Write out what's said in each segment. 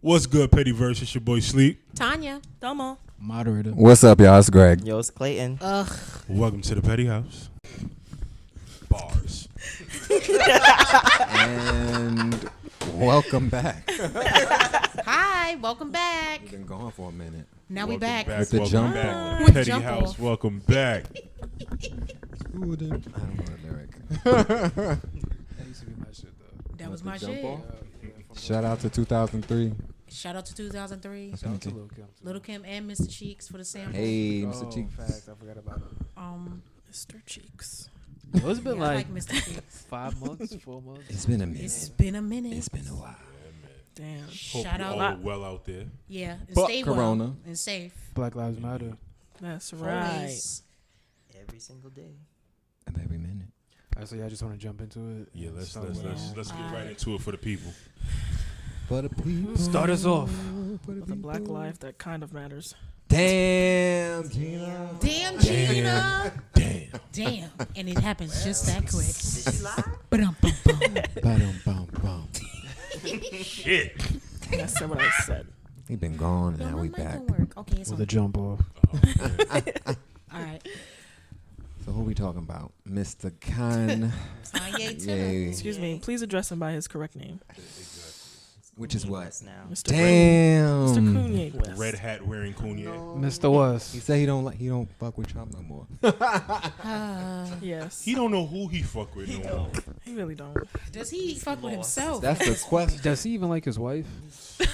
What's good, Pettyverse? It's your boy Sleep. Tanya. Domo. Moderator. What's up, y'all? It's Greg. Yo, it's Clayton. Welcome to the Petty House. Bars. And welcome back. Hi, welcome back. We've been gone for a minute. Now we back. With the welcome jump back. off. With the Petty jump House, off. welcome back. I don't know the lyric. That used to be my shit, though. That was The my jump shit. off? Shout out to 2003. Shout out to 2003. Shout out to Lil Kim. Little Kim and Mr. Cheeks for the sample. Hey, Mr. Oh, Cheeks. facts. I forgot about him. Mr. Cheeks. Well, it's been Yeah, I like like Mr. Cheeks. 5 months, 4 months. It's been a minute. It's been a minute. It's been a while. Damn. Hope Shout you out. all are well out there. Yeah, and Fuck stay Corona. well and safe. Black Lives Matter. That's right. Always. Every single day. Of every minute. All right, so y'all just want to jump into it? Yeah, and let's start get with, right into it for the people. For the people. Start us off. With a black life that kind of matters. Damn, Gina. Damn, Gina. Damn. Damn. And it happens just that quick. Did she lie? Ba-dum-bum-bum. Ba-dum-bum-bum. Shit. I said what I said. He been gone, and Yo, now my we mic back. don't work. Okay, it's With on. a jump off. All right. So who we talking about? Mr. Kanye Kanye Yay. Excuse me. Please address him by his correct name. Which is what? Yes, now. Mr. Damn. Mr. Kanye West. Red hat wearing Kanye. Mr. West. He said he don't fuck with Trump no more. Yes. He don't know who he fuck with no more. He really don't. Does he fuck with himself? That's the question. Does he even like his wife? Hey,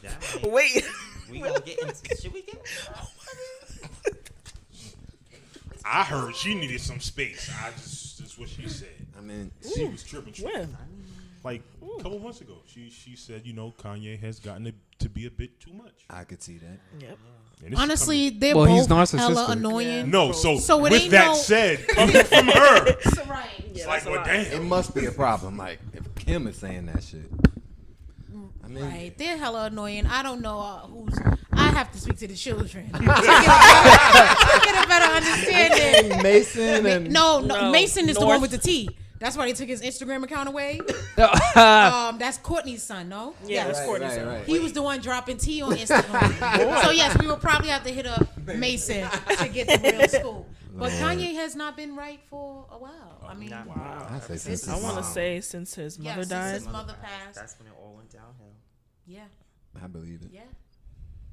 that ain't- Wait. We gonna get into. Should we get? I heard she needed some space. That's what she said. I mean, She was tripping. When? Like a couple months ago, she said, Kanye has gotten to be a bit too much. I could see that. Yep. And this is Honestly, they're Well, he's both hella narcissistic. annoying. no. So So it with ain't that no- said, coming from her, Right. it's like, well, damn. It must be a problem. Like if Kim is saying that shit. I mean, Right, they're hella annoying. I don't know who's. I have to speak to the children to get a better understanding. Mason and No, No, Mason is the North. one with the T. That's why they took his Instagram account away. That's Courtney's son, no? Yeah, that's Right, Courtney's right, son. right. He was the one dropping T on Instagram. So yes, we will probably have to hit up Mason to get the real scoop. But Kanye has not been right for a while. I mean, Nah, Wow. I say This since is- I his want to mom. say since his yeah, mother since died. his mother passed. That's when it all went downhill. Yeah, I believe it. yeah.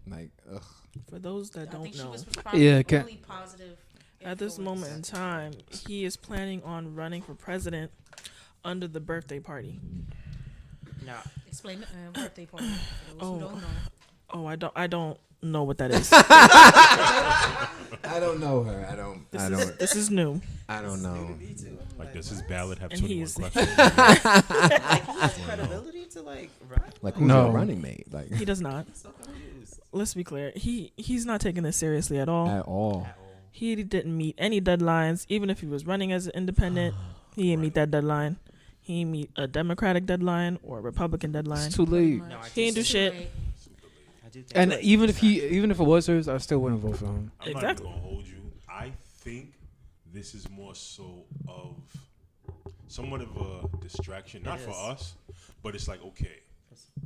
Like, ugh. For those that I don't think she know, was probably Yeah, the only positive. at this influence. moment in time, he is planning on running for president under the birthday party. Now, Explain the birthday party for those Oh. who don't know. Oh, I don't know what that is. I don't know her. I don't. This is new. I don't know. Like, does his ballot have And 21 he's- questions? like, he has credibility to like run. Like, who's No. your running mate? Like, He does not. So confused. Let's be clear. He's not taking this seriously at all. at all. At all. He didn't meet any deadlines. Even if he was running as an independent, he didn't meet that deadline. He didn't meet a Democratic deadline or a Republican deadline. It's too late. No, I He didn't do do. shit. I do think And like, even if it was hers, I still wouldn't vote for him. I'm Exactly. not even gonna hold you. I think this is more so of somewhat of a distraction, not It for is. us, but it's like, okay,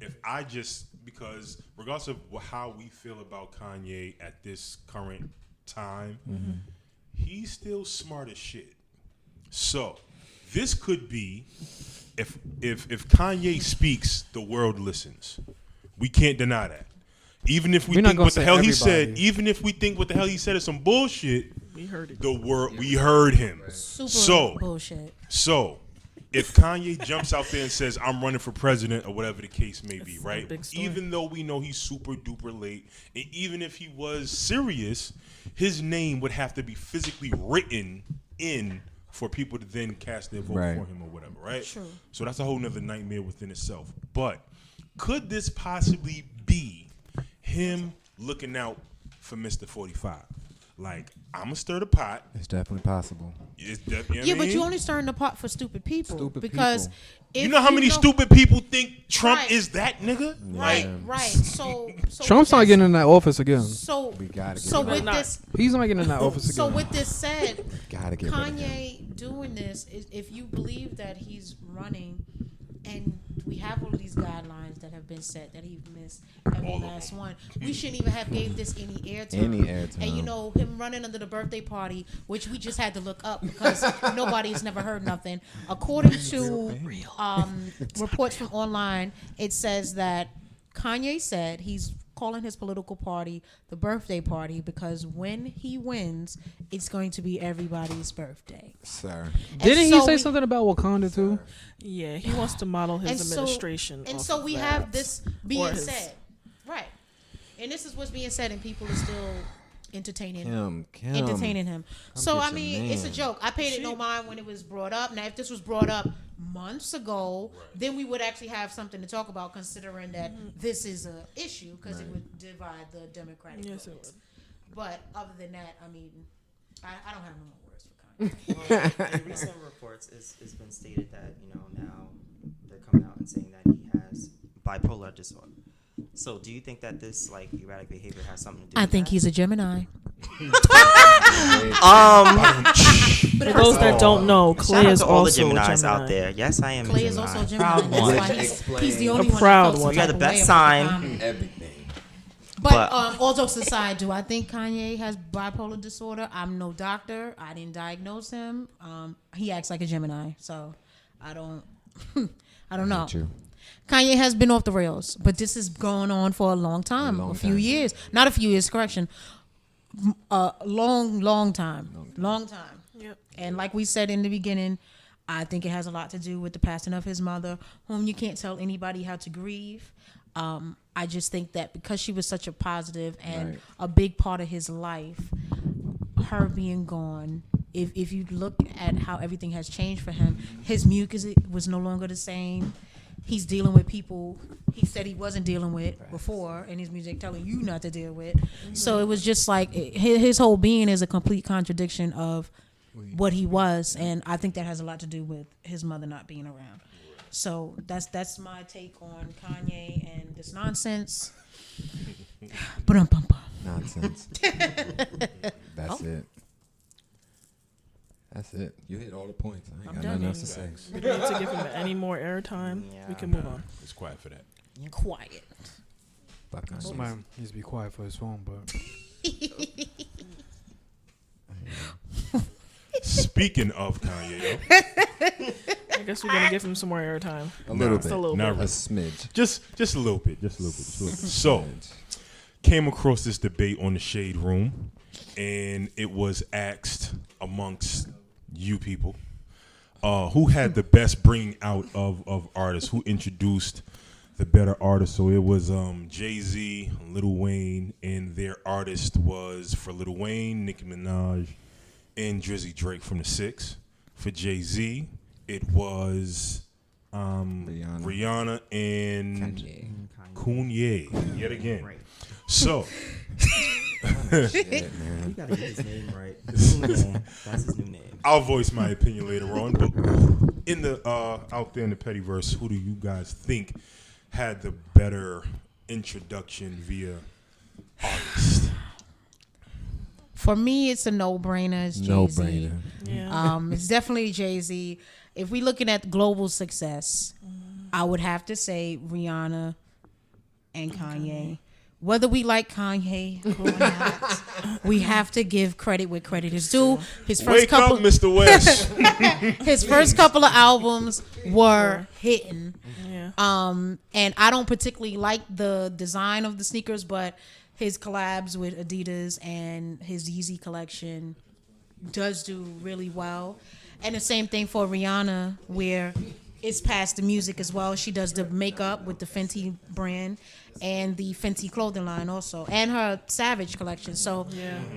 if I just, because regardless of how we feel about Kanye at this current time, he's still smart as shit. So this could be, if Kanye speaks, the world listens. We can't deny that. Even if we We're not think gonna what the say hell he said, everybody. even if we think what the hell he said is some bullshit, We heard it. the world, we heard him. Super So- bullshit. So, if Kanye jumps out there and says, I'm running for president or whatever the case may be, That's a right? big story. Even though we know he's super duper late, and even if he was serious, his name would have to be physically written in for people to then cast their vote Right. for him or whatever, right? True. So that's a whole nother nightmare within itself. But could this possibly be him looking out for Mr. 45? Like, I'm gonna stir the pot. It's definitely possible. It's def- you know Yeah, what I but mean? you only stirring the pot for stupid people. Stupid because people. if You know how many stupid people think Trump Right. is that nigga? Right, Yeah. right. So Trump's not that's- getting in that office again. So We gotta get so rid of with him. Not. this, He's not getting in that office so again. with this said, Gotta get rid of him. Kanye doing this, if you believe that he's running and we have all of these guidelines that have been set that he missed every last one. We shouldn't even have gave this any airtime. And you know, him running under the birthday party, which we just had to look up because nobody's never heard nothing. According to reports from online, it says that Kanye said he's calling his political party the birthday party because when he wins, it's going to be everybody's birthday. Sir. Didn't he say something about Wakanda too? Yeah, he wants to model his administration. And so we have this being said. Right. And this is what's being said, and people are still entertaining him. So I mean, it's a joke. I paid it no mind when it was brought up. Now, if this was brought up months ago, then we would actually have something to talk about, considering that this is a issue because it would divide the Democratic vote. But other than that, I mean, I don't have no more words for Kanye. Well, in recent reports, it's been stated that now they're coming out and saying that he has bipolar disorder. So, do you think that this erratic behavior has something to do? I think he's a Gemini. For those that don't know, Clay is all the also a Geminis Gemini. out there. Yes, I am. Clay a is Gemini. also a Gemini. That's why he's the only one. proud that one. You got the best sign. sign. Everything. But all jokes aside, do I think Kanye has bipolar disorder? I'm no doctor. I didn't diagnose him. He acts like a Gemini, so I don't. I don't know. Kanye has been off the rails, but this is going on for a long time, a few years. Not a few years, correction. Long time. Yep. And like we said in the beginning, I think it has a lot to do with the passing of his mother, whom you can't tell anybody how to grieve. I just think that because she was such a positive and a big part of his life, her being gone, if you look at how everything has changed for him, his music was no longer the same. He's dealing with people he said he wasn't dealing with before in his music, telling you not to deal with. So it was just like his whole being is a complete contradiction of what he was, and I think that has a lot to do with his mother not being around. So that's my take on Kanye and this nonsense. Nonsense. That's it. That's it. You hit all the points. I ain't got nothing else to say. We don't need to give him any more airtime. We can move on. It's quiet for that. Quiet. Fuck Kanye. Somebody needs to be quiet for his phone, but Speaking of Kanye, I guess we're gonna give him some more airtime. A little Just bit. a little Not bit. really. A smidge. just a little bit. So, came across this debate on the Shade Room, and it was asked amongst you people who had the best bringing out of artists, who introduced the better artists. So it was Jay-Z, Lil Wayne, and their artist was, for Lil Wayne, Nicki Minaj and Drizzy Drake from the Six. For Jay-Z, it was Rihanna and Kanye yet again. Right. So Shit, man. You gotta get his name right. That's his new name. I'll voice my opinion later on. But in the out there in the Pettyverse, who do you guys think had the better introduction via artist? For me, it's a no-brainer. It's Jay-Z. No-brainer. Yeah. It's definitely Jay-Z. If we're looking at global success, I would have to say Rihanna and Kanye. Whether we like Kanye or not, we have to give credit where credit is due. His first Wake couple, up, Mr. West. his first couple of albums were hitting. Yeah. And I don't particularly like the design of the sneakers, but his collabs with Adidas and his Yeezy collection does do really well. And the same thing for Rihanna, where it's past the music as well. She does the makeup with the Fenty brand and the Fenty clothing line also, and her Savage collection. So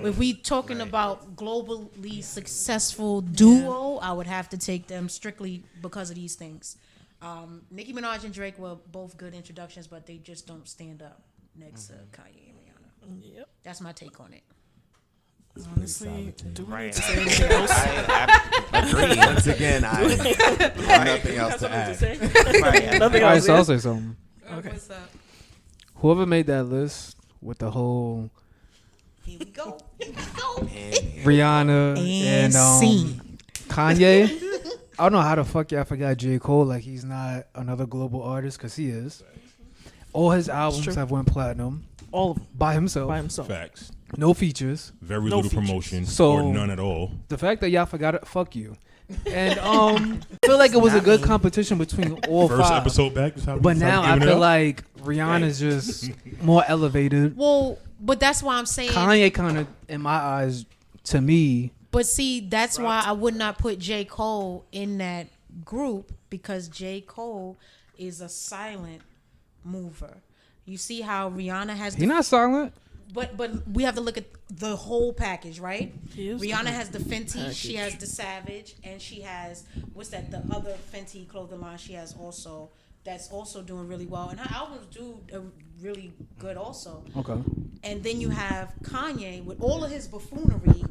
if we talking about globally successful duo, I would have to take them strictly because of these things. Nicki Minaj and Drake were both good introductions, but they just don't stand up next to Kanye and Rihanna. Yep. That's my take on it. Honestly, do we need Right. to say anything else? I agree. Once again, I have nothing else to Something to add. say? Right. Nothing all right, else. so Yeah? I'll say something. Okay. What's up? Whoever made that list with the whole Here we go. Here we go. Rihanna And and scene. Kanye, I don't know how the fuck y'all forgot J. Cole like he's not another global artist, because he is. All his albums true. have went platinum All of them by himself. by himself. Facts. No features. Very No little features. promotion So- or none at all. The fact that y'all forgot it, fuck you. And I feel like it was a good competition between all First five. episode back. Is how we But now I giving it feel up? like Rihanna's just more elevated. Well, but that's why I'm saying. Kanye kind of, in my eyes, to me, But see, that's why I would not put J. Cole in that group, because J. Cole is a silent mover. You see how Rihanna has he not silent. but we have to look at the whole package, right? He is Rihanna the has the Fenty, she package. has the Savage, and she has the other Fenty clothing line she has also that's also doing really well, and her albums do really good also. Okay. And then you have Kanye with all of his buffoonery.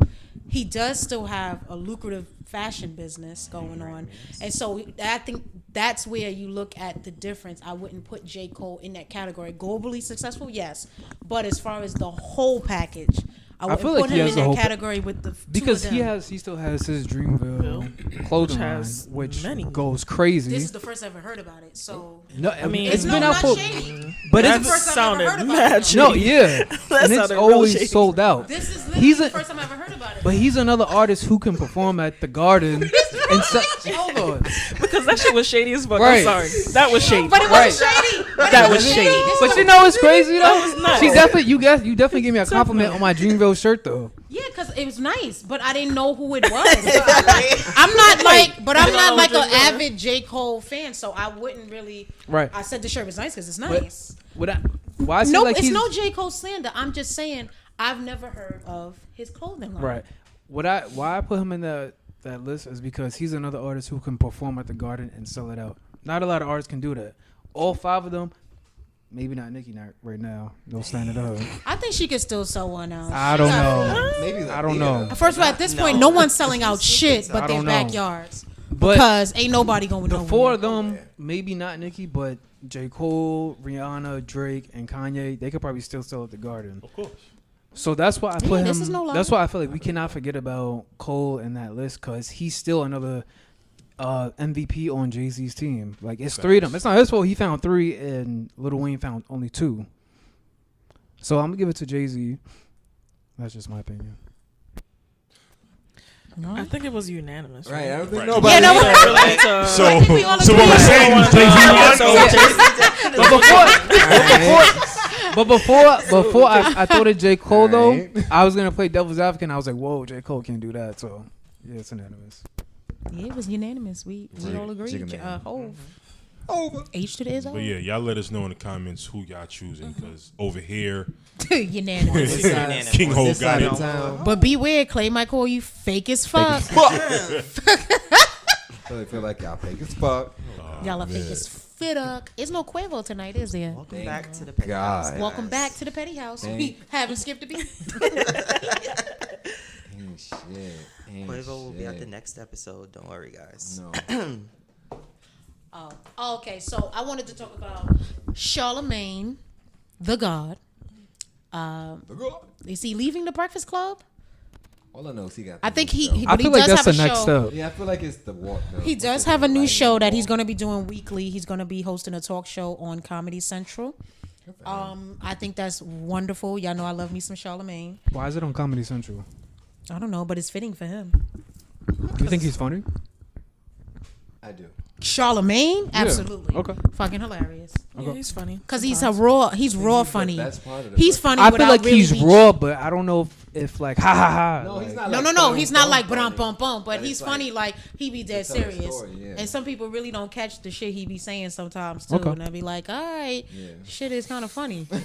He does still have a lucrative fashion business going on. And so I think that's where you look at the difference. I wouldn't put J. Cole in that category. Globally successful, yes. But as far as the whole package, I wouldn't feel like put he him has in the whole that category with the Because two of them. he still has his Dreamville clothing Which line, has which many. goes crazy. This is the first I've ever heard about it. So No, I mean, It's it's no, been out not for, shady. but That it's first I've ever sounded heard about mad it, shady. no, yeah, and it's sounded real always shady. sold out. This is literally He's the a- first time I've ever heard about it. But he's another artist who can perform at the Garden. And so, hold on, Because that shit was shady as fuck. Right. I'm sorry. That was shady. But it wasn't shady. But That it was shady. This but is you know what's crazy though? That was nice. She definitely, you definitely gave me a compliment on my Dreamville shirt though. Yeah, because it was nice, but I didn't know who it was. I'm not like, but I'm not like an avid J. Cole fan, so I wouldn't really. Right. I said the shirt was nice because it's But nice. why I see No, like it's he's no J. Cole slander. I'm just saying I've never heard of his clothing line. right. Why I put him in that list is because he's another artist who can perform at the Garden and sell it out. Not a lot of artists can do that. All five of them, maybe not Nicki not right now. No stand it up. I think she could still sell one out. I She don't got- know. Maybe I don't know. First of all, at this point, no one's selling out shit but I their don't know. backyards But because ain't nobody going the nowhere. four of them, maybe not Nicki, but J. Cole, Rihanna, Drake, and Kanye, they could probably still sell at the Garden. Of course. So that's why I put this him. is no lie. That's why I feel like we cannot forget about Cole in that list because he's still another MVP on Jay-Z's team. Like it's three of them. It's not his fault. He found three, and Lil Wayne found only two. So I'm gonna give it to Jay-Z. That's just my opinion. I think it was unanimous. Right, I don't think Right. nobody. Yeah, no, Yeah, related to- So, I think we all so agree what we're on saying is Jay-Z won? But before I thought of J. Cole though, Alright. I was gonna play Devil's Advocate. And I was like, whoa, J. Cole can't do that. So yeah, it's unanimous. Yeah, it was unanimous. We all agreed. Jigga man. Hove. Over. H to the is But yeah, y'all let us know in the comments who y'all choosing because over here, unanimous. Unanimous. King Ho This got side it. of town. But beware, Clay might call you fake as fuck. I feel like y'all fake as fuck. Y'all are fake as fuck. There's no Quavo tonight, is there? Welcome back to the Petty House. God. Welcome back to the Petty House. Thank- We haven't skipped a beat. Ain't shit. Ain't Quavo will be at shit. the next episode. Don't worry, guys. No. Oh, okay. So I wanted to talk about Charlemagne, the God. Is he leaving the Breakfast Club? All I know is he got. I the think new he. show. But I feel like does that's the have a next show. step. Yeah, I feel like it's the walk. He does have a new show that he's going to be doing weekly. He's going to be hosting a talk show on Comedy Central. I think that's wonderful. Y'all know I love me some Charlemagne. Why is it on Comedy Central? I don't know, but it's fitting for him. Do you think he's funny? I do. Charlemagne, absolutely. Okay. Fucking hilarious. Yeah, he's funny. Cause he's raw funny. That's part of the He's funny. I feel without like really he's being- raw, but I don't know if like ha ha ha. No, he's like- not. No, he's not like bum bum bum, but But he's it's funny. Like he be dead to tell a serious, story, yeah. and some people really don't catch the shit he be saying sometimes too, Okay. and they be like, "All right, Yeah. shit is kind of funny." But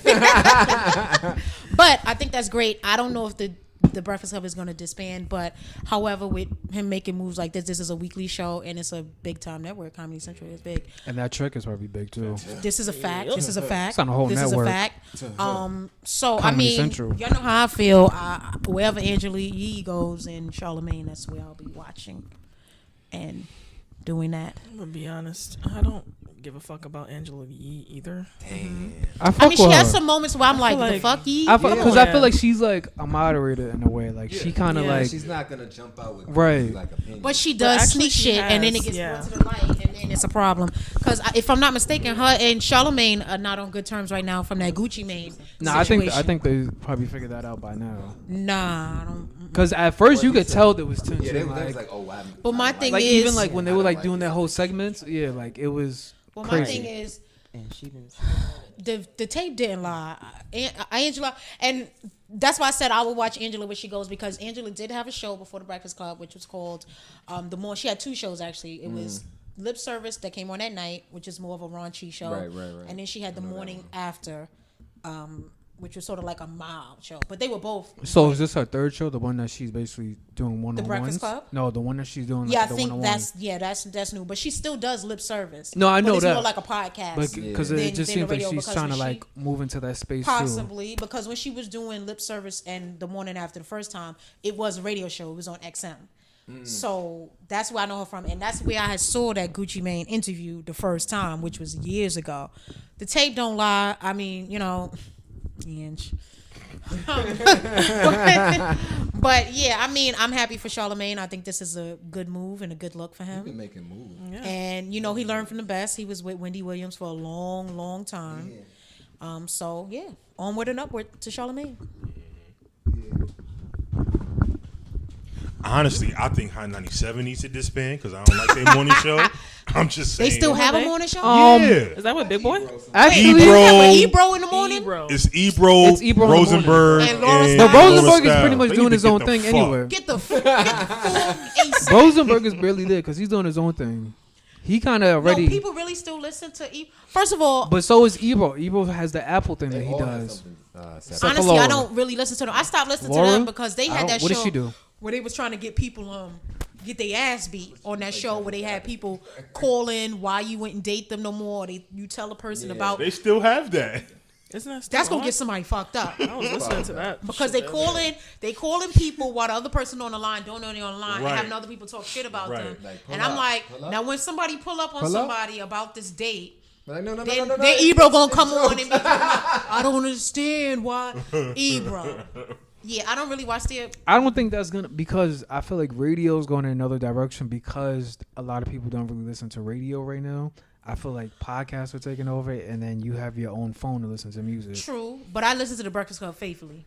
I think that's great. I don't know if the Breakfast Club is going to disband, but however, with him making moves like this is a weekly show and it's a big time network. Comedy Central is big. And that trick is probably big too. This is a fact. This is a fact. It's on a whole this network. is a fact. So I Comedy mean, Central. y'all know how I feel. Wherever Angela Yee goes in Charlemagne, that's where I'll be watching and doing that. I'm gonna be honest. I don't give a fuck about Angela Yee either. Damn. I I fuck mean, she with has her. some moments where I'm like, feel the like- fuck ye? Because Yeah. I feel like she's like a moderator in a way. Like she kind of Yeah, like she's not gonna jump out with Right. like opinions. But she But does actually sneak she shit, and then it has, gets yeah. brought to the light, and then it's a problem. Because if I'm not mistaken, her and Charlamagne are not on good terms right now from that Gucci Mane. Nah, I think situation. they probably figured that out by now. Nah, I don't. Because at first you could tell there was tension. yeah, they like, was like, oh, wow. But my thing like is, even like when they I were don't like like doing this. that whole segments, yeah, like it was well, my crazy. thing is, And she been. the tape didn't lie. Angela, and that's why I said I would watch Angela where she goes, because Angela did have a show before the Breakfast Club, which was called the more. She had two shows actually. It was Lip Service that came on at night, which is more of a raunchy show, Right. and then she had the morning after, which was sort of like a mild show. But they were both. So is this her third show? The one that she's basically doing one on ones? Breakfast Club? No, the one that she's doing. Yeah, I the think one-on-ones. that's new. But she still does Lip Service. No, I know but it's that. more like a podcast. But because than- it just than seems the like radio, she's because trying to when like move into that space Possibly, because when she was doing Lip Service and the morning after the first time, it was a radio show. It was on XM. So that's where I know her from, and that's where I had saw that Gucci Mane interview the first time, which was years ago. The tape don't lie. I mean, you know, inch. but yeah, I mean, I'm happy for Charlamagne. I think this is a good move and a good look for Been him. making moves. And you know, he learned from the best. He was with Wendy Williams for a long, long time. So yeah, onward and upward to Charlamagne. Honestly, I think High 97 needs to disband because I don't like their morning show. I'm just saying. They still have a they? morning show. Yeah. Is that what Big Boy? Actually, Ebro. Ebro in the morning. Ebro. It's Ebro, It's Ebro in the Rosenberg, morning. And Laura and Style. but Rosenberg Laura is pretty Style. much They doing need his to own get the thing fuck. anyway. Get the full ASAP. Rosenberg is barely there because he's doing his own thing. He kind of No, already. people really still listen to Ebro. First of all, But so is Ebro. Ebro has the Apple thing that They he all have does. something, Except for honestly, I Laura. don't really listen to them. I stopped listening Laura? to them because they I had don't- that what show did she do? where they was trying to get people get their ass beat on that show, where they had people call in why you wouldn't date them no more. You tell a person about They still have that. Isn't that still that's gonna on? get somebody fucked up. I was listening to that Because shit they call in people while the other person on the line don't know they're on the line, Right. and having other people talk shit about Right. them. Like, pull And I'm up, like, pull up. now when somebody pull up on Pull up. somebody about this date, Like, no, then no. Ebro gonna come on and be like, I don't understand why Ebro. Yeah, I don't really watch the. I don't think that's gonna, because I feel like radio's going in another direction because a lot of people don't really listen to radio right now. I feel like podcasts are taking over, and then you have your own phone to listen to music. True, but I listen to the Breakfast Club faithfully.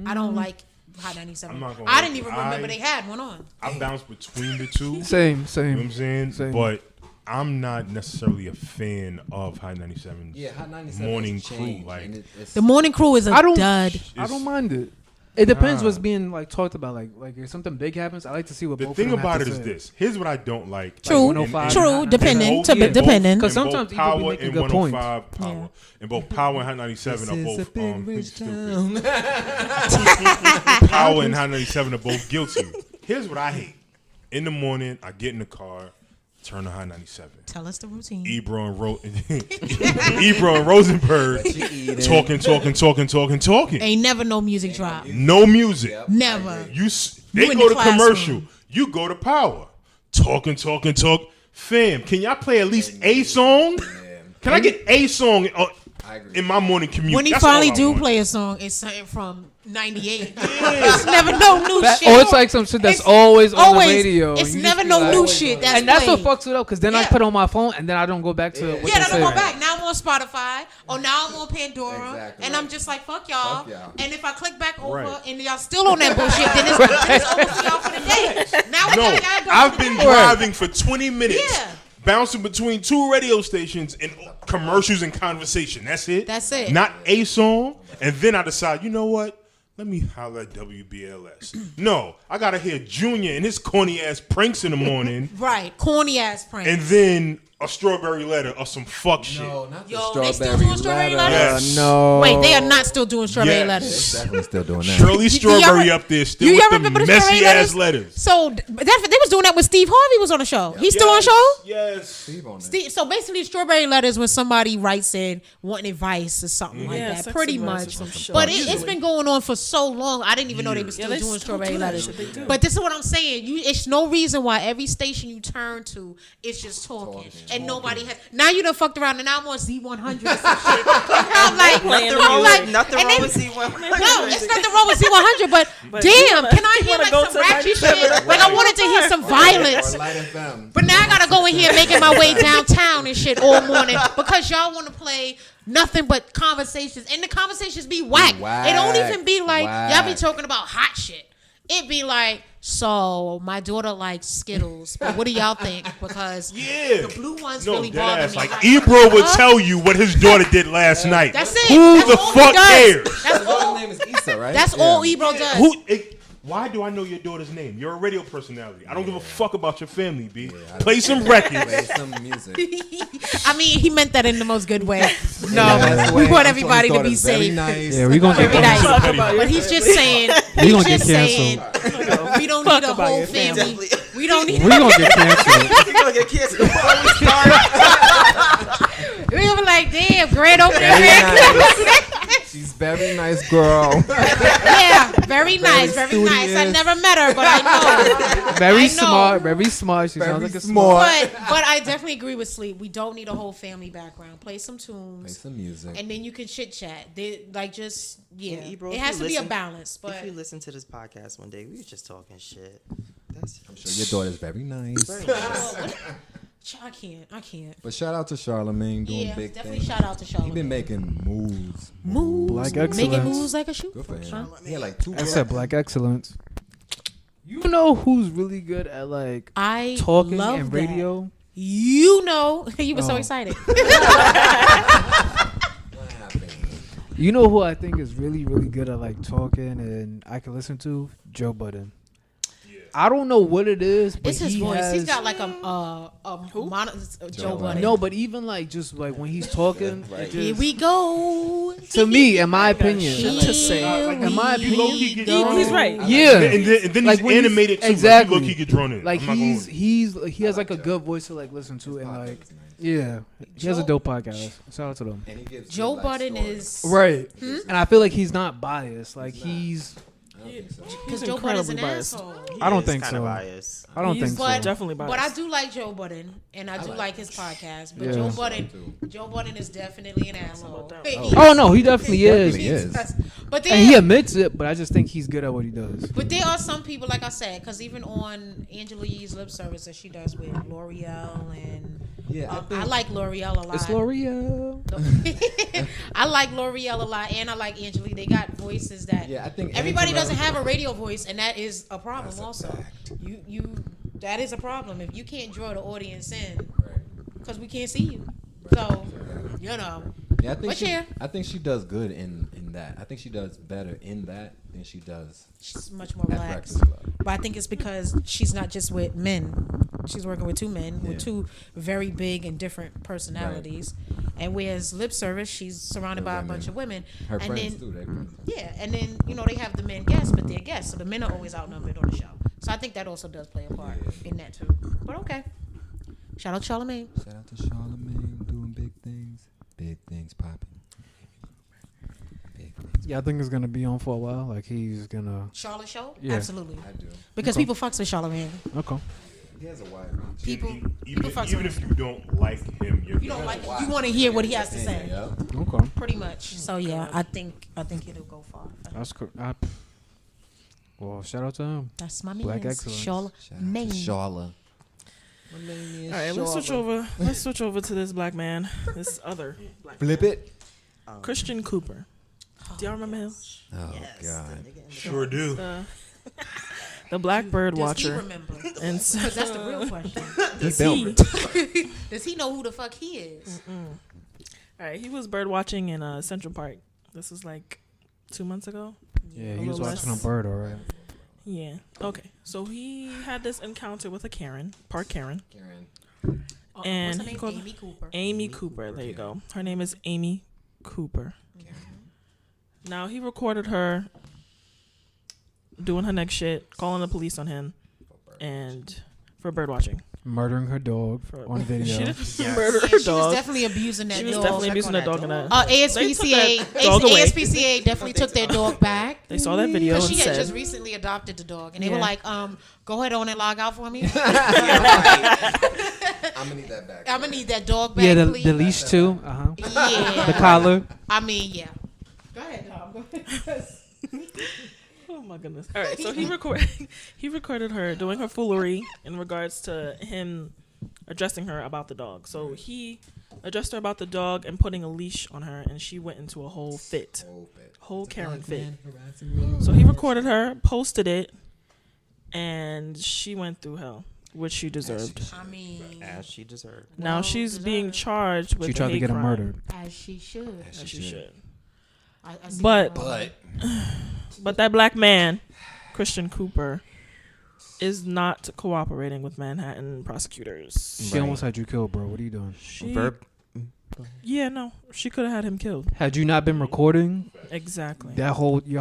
I don't like Hot 97. I'm not gonna I lie didn't to even you. remember they had one on. I bounce between the two. Same. You know what I'm saying? Same. But I'm not necessarily a fan of High 97's Yeah, Hot 97 morning has crew. changed, Like, and it's The morning crew is a I don't- dud. I don't mind it. It depends Nah. what's being like talked about. Like if something big happens, I like to see what the both thing of them have about to it is say. this. Here's what I don't like. True, Like, in- oh true, in depending, both- to in both- depending. in 'Cause both sometimes Ebro Power be making and good points. 105 Power. Yeah. And both Power and Hot 97 This are is a both big rich stupid. town. Power and Hot 97 are both guilty. Here's what I hate. In the morning, I get in the car, turn to Hot 97. Tell us the routine. Ebro and Rosenberg She eating. talking. Ain't never no music drop. No music. Yep. Never. They in go the to commercial. classroom. You go to Power. Talking. Fam, can y'all play at least a song? Can I get a song I agree. in my morning commute? When he That's all finally I do want. play a song, it's something from '98. It's never no new shit. Oh, it's like some shit that's It's always on the radio. It's You never just be no like- new shit. That's and that's played. what fucks it up because then I Yeah. put on my phone and then I don't go back to what Yeah, they I don't go say. back. Now I'm on Spotify or now I'm on Pandora, Exactly, and right. I'm just like, fuck y'all. Fuck y'all. And if I click back over Right. and y'all still on that bullshit, then it's over for y'all for the day. Now No, we gotta go I've for the been day. driving for 20 minutes, Yeah. bouncing between two radio stations and commercials and conversation. That's it. That's it. Not a song. And then I decide, you know what? Let me holler at WBLS. No, I gotta hear Junior and his corny ass pranks in the morning, Right, corny ass prank. and then a strawberry letter or some fuck shit. No, not the Yo, they still strawberry doing strawberry letter. letters? Yes. No. Wait, they are not still doing strawberry Yes. letters. Definitely still doing that. Shirley You Strawberry ever- up there still You with ever the remember the messy strawberry ass letters. So they was doing that when Steve Harvey was on the show. He's still on show. Yes. Steve on that. Steve, so basically, strawberry letters when somebody writes in wanting advice or something like Yeah, that. sex Pretty advice or much. some shit. But it's Usually. been going on for so long. I didn't even know they were still they doing still strawberry do that letters. shit, they do. But this is what I'm saying. It's no reason why every station you turn to, it's just talking. and nobody has. Now you done fucked around, and now I'm on Z100 or some shit. I'm like, Playing Nothing the wrong music. with nothing and wrong then- with C1. no, it's nothing wrong with Z100, but But damn, you can I hear wanna like go some to ratchet 97? shit? Like I wanted to hear some violence. Or Light FM. But now I gotta go in here making my way downtown and shit all morning because y'all want to play nothing but conversations, and the conversations be whack. It don't even be like y'all be Whack. talking about hot shit. It be like, so my daughter likes Skittles, but what do y'all think? Because Yeah. the blue ones No, really dead bother ass. me. Like Ebro would huh? tell you what his daughter did last night. That's it. Who That's the all he fuck does. cares? That's His all. name is Issa, right? That's Yeah. all Ebro does. Why do I know your daughter's name? You're a radio personality. I don't give a fuck about your family, B. I don't- Play some records. Play some music. I mean, he meant that in the most good way. Yeah, No, that's the we way. want I'm sure everybody his to be daughter's very safe. Nice. Yeah, we gonna Very get nice. Talk about your But he's just saying. We He's gonna just get saying. canceled. We don't Fuck need a about whole your family. family. We don't need. We gonna get canceled. You're gonna get canceled before we start. We were like, damn, grand opening. Very Grand nice. She's very nice girl. Yeah, very nice, very nice. I studious. never met her, but I know. Very I know. smart. Very smart. She Very sounds like a smart. smart. But I definitely agree with Sleep. We don't need a whole family background. Play some Play tunes, some music. and then you can chit chat. Like just yeah, And Ebro, it if has you to be a listen- balance. But If you listen to this podcast one day, we was just talking shit. That's So your daughter's very nice. very nice. I can't. But shout out to Charlamagne doing Yeah, big definitely things. shout out to He been Charlamagne. making moves. Moves, Black making excellence. moves like a shoe. Good for him. Huh? He had like 2 I said black excellence. You know who's really good at like I talking love and that. radio? You know, you were so Oh. excited. What happened? You know who I think is really, really good at like talking and I can listen to? Joe Budden. I don't know what it is, but It's his he voice. has, He's got like a Joe Budden. Budden. no, but even like just like when he's talking, Right. it Here just, we go. to me, in my opinion, shit like, to say. in my You low-key opinion, get drawn He's in. right. yeah, And then Like he's when he's- animated too. exactly. Like, he low-key get drawn in. like I'm not gonna- he has like a good voice to like listen to and like yeah, he has a dope podcast. Shout out to them. And he gives Joe good, like, Budden stories. is Right, and I feel like he's not biased. Like He's he's, I don't think so. because He's Joe Budden's an incredibly biased. asshole. I don't He is think kinda so. biased. I don't He's think so. But- definitely biased. But I do like Joe Budden, and I do like like his podcast. But Yeah. Joe So, Budden, too. Joe Budden is definitely an asshole. that. Oh no, he definitely is. He is. But And he there, admits it, but I just think he's good at what he does. but there are some people, like I said, because even on Angela Yee's lip service that she does with L'Oreal and Yeah, I I think like L'Oreal a lot. It's L'Oreal. I like L'Oreal a lot, and I like Angela Yee. They got voices that Yeah, I think everybody Angela- doesn't have a radio voice, and that is a problem. That's a also, fact. you that is a problem if you can't draw the audience in Right. because we can't see you. So you know, Yeah, I think But she. yeah. I think she does good in that. I think she does better in that than she does she's much more at relaxed. Breakfast Club. But I think it's because she's not just with men. She's working with two men Yeah. with two very big and different personalities. And whereas lip service, she's surrounded by a Women. bunch of women. Her and friends then too. They friends. yeah, and then they have the men guests, but they're guests, so the men are always outnumbered on the show. So I think that also does play a part Yeah. in that too. But okay, shout out to Charlamagne. Shout out to Charlamagne doing big things. Big things popping. Big things. Yeah, I think it's gonna be on for a while. Like he's gonna. Charlotte show, Yeah. absolutely, I do. because Okay. people fucks with Charlamagne. Okay. He has a wide reach. People, Even, people fucks even with if him. you don't like him, you're You don't gonna- like it. You want to hear what he has to say, Yeah. Okay. pretty much. So yeah, I think it'll go far. That's cool. Well, shout out to him. That's my Black man, excellence. Shout out to Charlamagne. Sharla. All right, let's switch over. Let's switch over to this black man. This other black Flip it. Christian Cooper. Do y'all remember him? Oh Yes, God. the nigga in the Sure do. The Black Bird Does he Watcher. remember? And so, Because that's the real question. does filmed he? Does he know who the fuck he is? All right, he was bird watching in Central Park. This was like 2 months ago. Yeah, A he was little watching a less. bird. All right. Yeah. Okay. So he had this encounter with a Karen, Park Karen, Karen. and What's her he name? called Amy Cooper. Amy Cooper. There you go. Her name is Amy Cooper. Now he recorded her doing her next shit, calling the police on him, and for bird watching. Murdering her dog on She video. didn't Yes. murder Yeah, her she was dog. definitely abusing that She was dog. definitely Check abusing on that dog that in dog. that. ASPCA, that dog away. ASPCA definitely took their dog back. They saw that video Because and she had said, just recently adopted the dog, and they were Yeah. like, go ahead on and log out for me. I'm gonna need that back. I'm gonna need that dog back, Yeah, the please. leash too. Yeah, The collar. I mean, yeah. Go ahead, Dom. Go ahead. "Oh my goodness!" All right, so he recorded her doing her foolery in regards to him addressing her about the dog. So he addressed her about the dog and putting a leash on her, and she went into a whole fit, whole Karen fit. So he recorded her, posted it, and she went through hell, which she deserved. I mean, As she deserved. Now well she's being deserved. charged with She a tried to hate get him crime, murdered. as she should. as she should. I see But- that. But that black man, Christian Cooper, is not cooperating with Manhattan prosecutors. She almost had you killed, bro. What are you doing? She, Verb. yeah, no, she could have had him killed. Had you not been recording, Exactly. your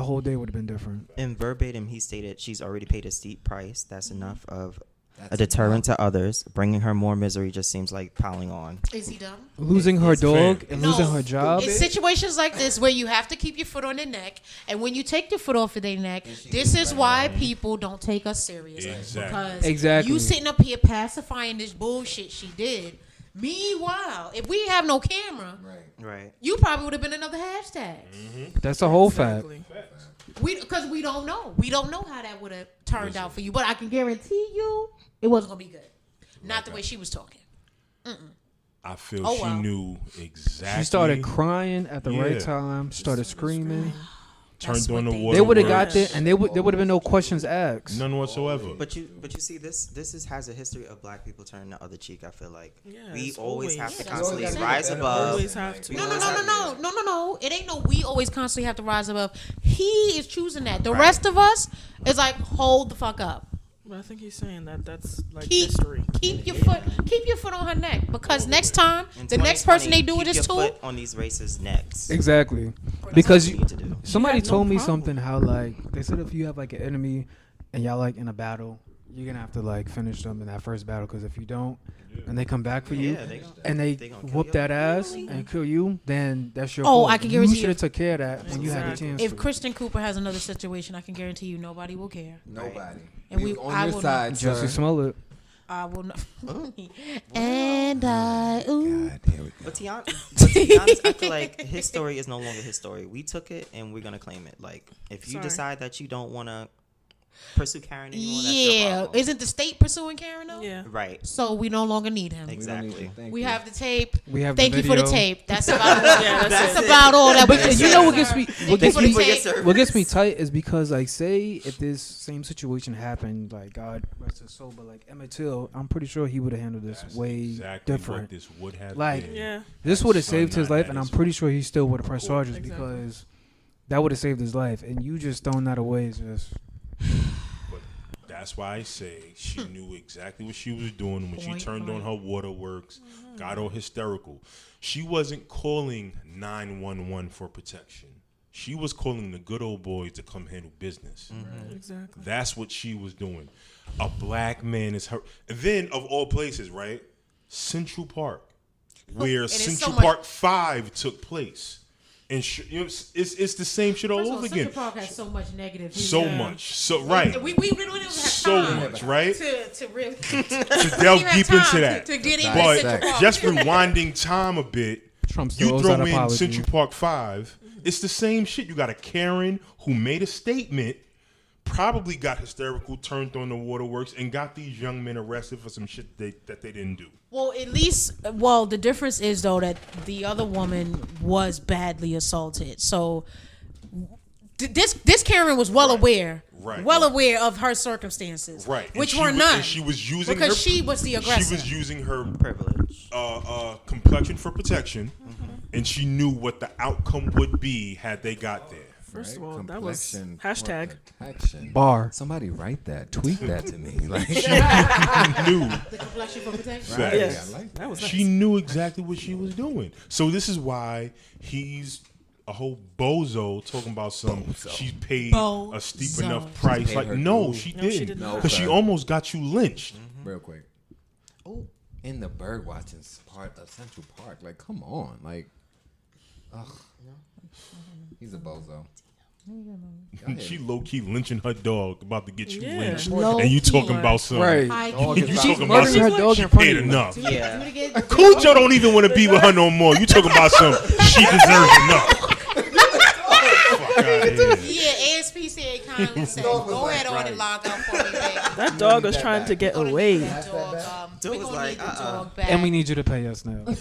whole day would have been different. In verbatim, he stated she's already paid a steep price. That's enough of a deterrent to others. Bringing her more misery just seems like piling on. Is he dumb? Losing her It's dog fair. and No. losing her job. It's situations like this where you have to keep your foot on their neck, and when you take your foot off of their neck, this is why people don't take us serious. Exactly. Because Exactly. you sitting up here pacifying this bullshit she did. Meanwhile, if we have no camera, Right. you probably would have been another hashtag. That's the whole fact. Exactly. Because we don't know. We don't know how that would have turned out for you. But I can guarantee you, it wasn't gonna be good. Not the way she was talking. I feel Oh, she wow. knew exactly. She started crying at the Yeah. right time. Started screaming. turned That's on what the they water. They would have got works. there, and there would have been no questions asked. None whatsoever. But you see this has a history of black people turning the other cheek. I feel like Yes, we always always. have to Yeah, constantly that's what rise I'm above. Always have to. No. It ain't no we always constantly have to rise above. He is choosing that. The Right. rest of us is like, hold the fuck up. But I think he's saying that that's like Keep history. keep your foot on her neck. Because next time In the next person they 2020, do it keep is your to, foot on these racists' necks. Exactly. That's Because what you, we need to do. somebody had no told me problem. something how like they said if you have like an enemy and y'all like in a battle, you're gonna have to like finish them in that first battle because if you don't and they come back for you Yeah, they gon- and they they gonna kill whoop you. that ass and kill you, then that's your Oh, fault. I can guarantee you you. should have took care of that when you had the Exactly. chance. if to. Kristen Cooper has another situation, I can guarantee you nobody will care. Nobody. And we we- on I your will side, Jussie sir. Smollett. I will not. And I ooh. God, here we go. But to be honest, I feel like his story is no longer his story. We took it and we're gonna claim it. Like if you Sorry. decide that you don't want to pursue Karen anymore, that's your Yeah, problem. isn't the state pursuing Karen though? Yeah. Right. So we no longer need him. Exactly. We have the tape. We have Thank the you for the video. tape. That's about all. Yeah, that's it. about all that we But can you say. know what gets me? What Thank you gets for the me? tape. What gets me tight is because like say if this same situation happened, like God rest his soul, but like Emmett Till, I'm pretty sure he would have handled this That's way exactly different. what this would have Like, been. Yeah. This would have Son saved his not life, at and I'm his pretty sure he still would have pressed court. charges Exactly. because that would have saved his life. And you just throwing that away is just But that's why I say she knew exactly what she was doing when she Point turned on blank. her waterworks, got all hysterical. She wasn't calling 911 for protection. She was calling the good old boys to come handle business. Exactly. That's what she was doing. A black man is her. And then, of all places, right? Central Park, where it's so Central much- Park 5 took place. And you know, it's the same shit all First of all, over Central again. Park has so much negative. So Yeah. much. So, right. We really don't have So time much, right? to really To delve deep into that. to get into But Central Park. just rewinding time a bit, Trump still you owes throw that in apology. Central Park 5, it's the same shit. You got a Karen who made a statement, probably got hysterical, turned on the waterworks, and got these young men arrested for some shit that they didn't do. Well, at least, well, the difference is though that the other woman was badly assaulted. So this Karen was well aware, Right. well aware of her circumstances, Right. And which she were was- none. and she was using because her, she was the aggressor. She was using her Privilege. complexion for protection, and she knew what the outcome would be had they got there. First of all, that was Complexion hashtag. for protection. bar. Somebody write that. Tweet that to me. Like, Knew. the complexion for protection. Facts. Yes. I like That was She knew exactly what she was doing. So this is why he's a whole bozo talking about some. She paid a steep Bozo. enough price. paid Like her no, due. she No, she didn't. did not. Because she sir. almost got you lynched. real quick. in the bird watching part of Central Park. Like, come on. Like, ugh. He's a bozo. She low key lynching her dog, about to get you Yeah. lynched, Low and you key. talking about some. Right. Dog is You about- talking about murdering her some. dog She in front paid of you. enough. Yeah. Cujo don't even want to be with her no more. You talking about some. She deserves enough. Fuck outta here. Yeah, ASPCA kindly said, go ahead on and log out for me, baby. That dog was trying to get away. That dog, Dude we was gonna like, need the dog back. And we need you to pay us now. Yeah, we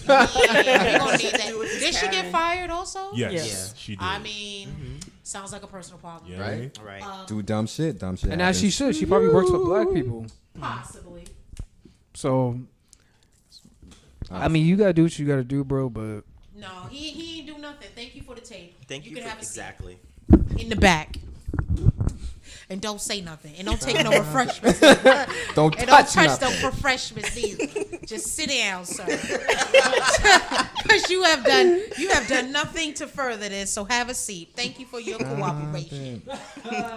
gonna need that. Did she get fired also? Yes, Yeah. she did. I mean, sounds like a personal problem. yeah, Right? Right. Do dumb shit. Dumb shit. And as she should. She probably works with black people. Possibly. So, I mean, you gotta do what you gotta do, bro. But No, he ain't do nothing. Thank you for the tape. Thank you can for have a seat exactly. in the back. And don't say nothing. And don't take no refreshments. don't And don't touch touch nothing. the refreshments either. Just sit down, sir. Because you have done nothing to further this. So have a seat. Thank you for your cooperation.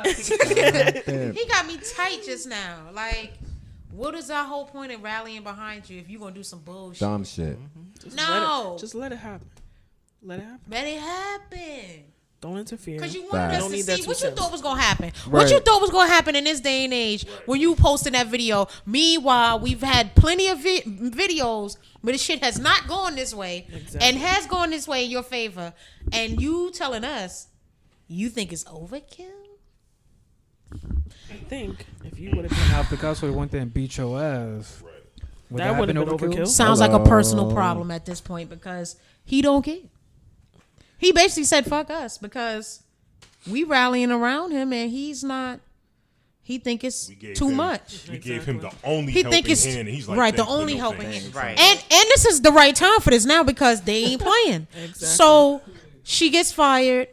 He got me tight just now. Like, what is our whole point in rallying behind you if you gonna do some bullshit? Dumb shit. No, Just let it happen. Let it happen. let it happen. Don't interfere. Because you wanted Facts. us Don't to need that see two what you cents. thought was gonna happen. What you thought was gonna happen in this day and age when you posting that video. Meanwhile, we've had plenty of videos where the shit has not gone this way and has gone this way in your favor, and you telling us you think it's overkill. I think if you would have been now if the cops would have went there and beat your ass, would That would've been overkill. Sounds like a personal problem at this point because he don't care. He basically said fuck us because we rallying around him and he's not. He think it's We gave too him- much. We gave him the only He helping think it's hand, and he's like, right. The "Thanks, but only no helping thanks." hand. Right. And this is the right time for this now because they ain't playing. Exactly. So she gets fired.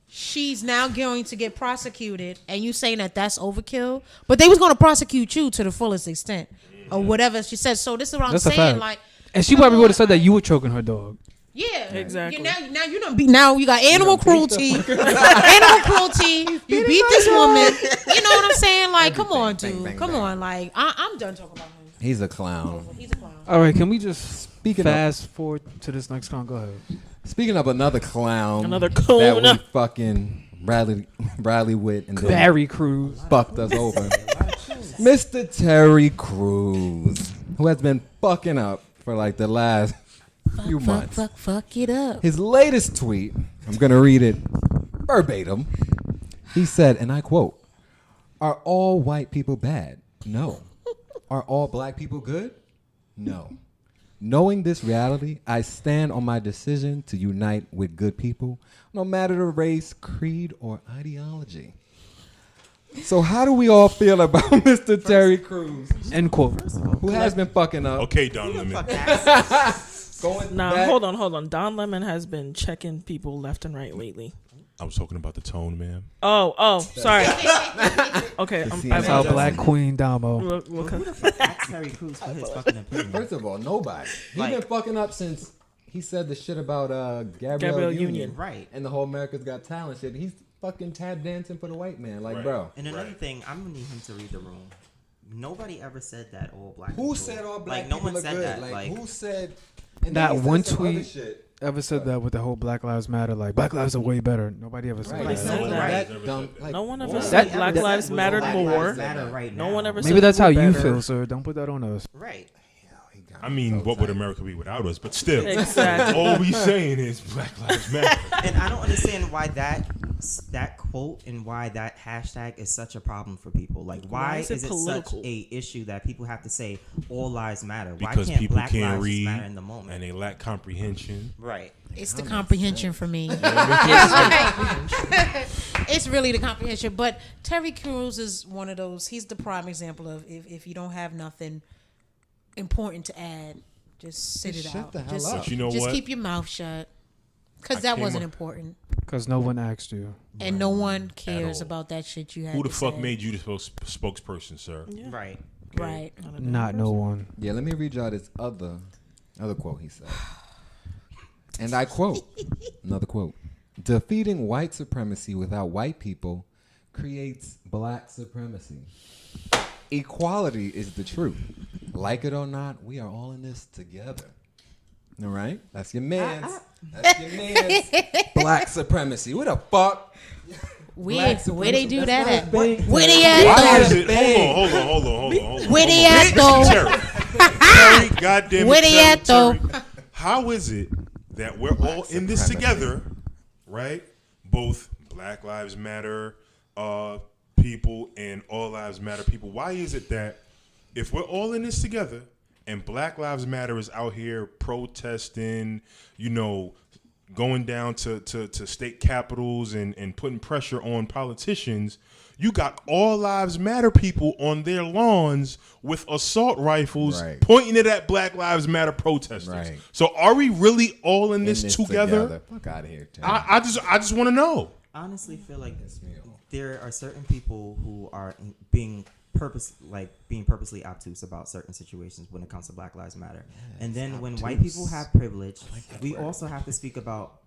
She's now going to get prosecuted, and you saying that that's overkill? But they was going to prosecute you to the fullest extent, or whatever she said. So this is what That's I'm a saying. fact. Like, And she probably would have said that you were choking her dog. yeah, Exactly. Now you don't beat. Now you got animal cruelty. Animal cruelty. You beat this woman. You know what I'm saying? Like, come on, bang, dude. bang, Come bang. on. Like, I'm done talking about him. He's a clown. He's a clown. All right, can we just Speaking of- fast forward to this next con? Go ahead. Speaking of another clown, Another that coon. we fucking rally with and then Barry Cruz. fucked us over. Mr. Terry Crews, who has been fucking up for like the last few months. Fuck it up. His latest tweet, I'm going to read it verbatim. He said, and I quote, "Are all white people bad? No. Are all black people good? No. Knowing this reality, I stand on my decision to unite with good people, no matter the race, creed, or ideology." So how do we all feel about Mr. Terry Crews, End quote. who has been fucking up? Okay, Don Fuck Lemon. that. Going Nah, back- hold on. Don Lemon has been checking people left and right lately. I was talking about the tone, man. Oh, sorry. Okay, see I him That's how Just- Black Queen Damo. Ask Terry Crews for his fucking opinion. First of all, nobody. He's Like- been fucking up since he said the shit about Gabrielle Gabrielle Union. Union. Right. And the whole America's Got Talent shit. He's fucking tap dancing for the white man. Like, Right. bro. And another Right. thing, I'm gonna need him to read the room. Nobody ever said that all black. Who people. said all black like, no people one are said good? that. Like, who said... And That then he said one some other tweet- shit. Ever said that with the whole Black Lives Matter? Like, Black lives are way better. Nobody ever said Right. Like, that. no one Right. That dumb, like, No one ever what? said That- Black that- Lives mattered Black more. Lives Matter right No now. one ever Maybe said that's how we're you better. feel, sir. Don't put that on us. Right. He got I me mean, so what would tight. America be without us? But still, Exactly. all we saying is Black Lives Matter. And I don't understand why that quote and why that hashtag is such a problem for people. Like, why is is it it political? such a issue that people have to say all lives matter? Why Because can't people black can't lives read just matter in the moment? and they lack comprehension. Right. It's the comprehension for me. It's really the comprehension. But Terry Crews is one of those. He's the prime example of if you don't have nothing important to add, just sit Just it shut out. the hell Just, up. But you know just what? keep your mouth shut. Because I that came wasn't up- important. Because no one asked you. And no one cares all. about that shit you had Who the to fuck say. made you the spokesperson, sir? Yeah. Right. Right. Not no one. Yeah, let me read y'all this other quote he said. And I quote, another quote. "Defeating white supremacy without white people creates black supremacy. Equality is the truth. Like it or not, we are all in this together. All right? That's your man's. That's your man's black supremacy. What the fuck? Where they do that at? Where Where they at? Why is though? it? Hold on. Where they at though? Terry, goddamn it, Where they at though? Terry. How is it that we're all in this supremacy. together, right? Both Black Lives Matter people and All Lives Matter people. Why is it that if we're all in this together and Black Lives Matter is out here protesting, going down to state capitals and putting pressure on politicians, you got All Lives Matter people on their lawns with assault rifles Right. pointing it at Black Lives Matter protesters. Right. So are we really all in this together? Fuck out of here, Terry. I just want to know. Honestly feel like there are certain people who are being purposely obtuse about certain situations when it comes to Black Lives Matter. And then when white people have privilege, we also have to speak about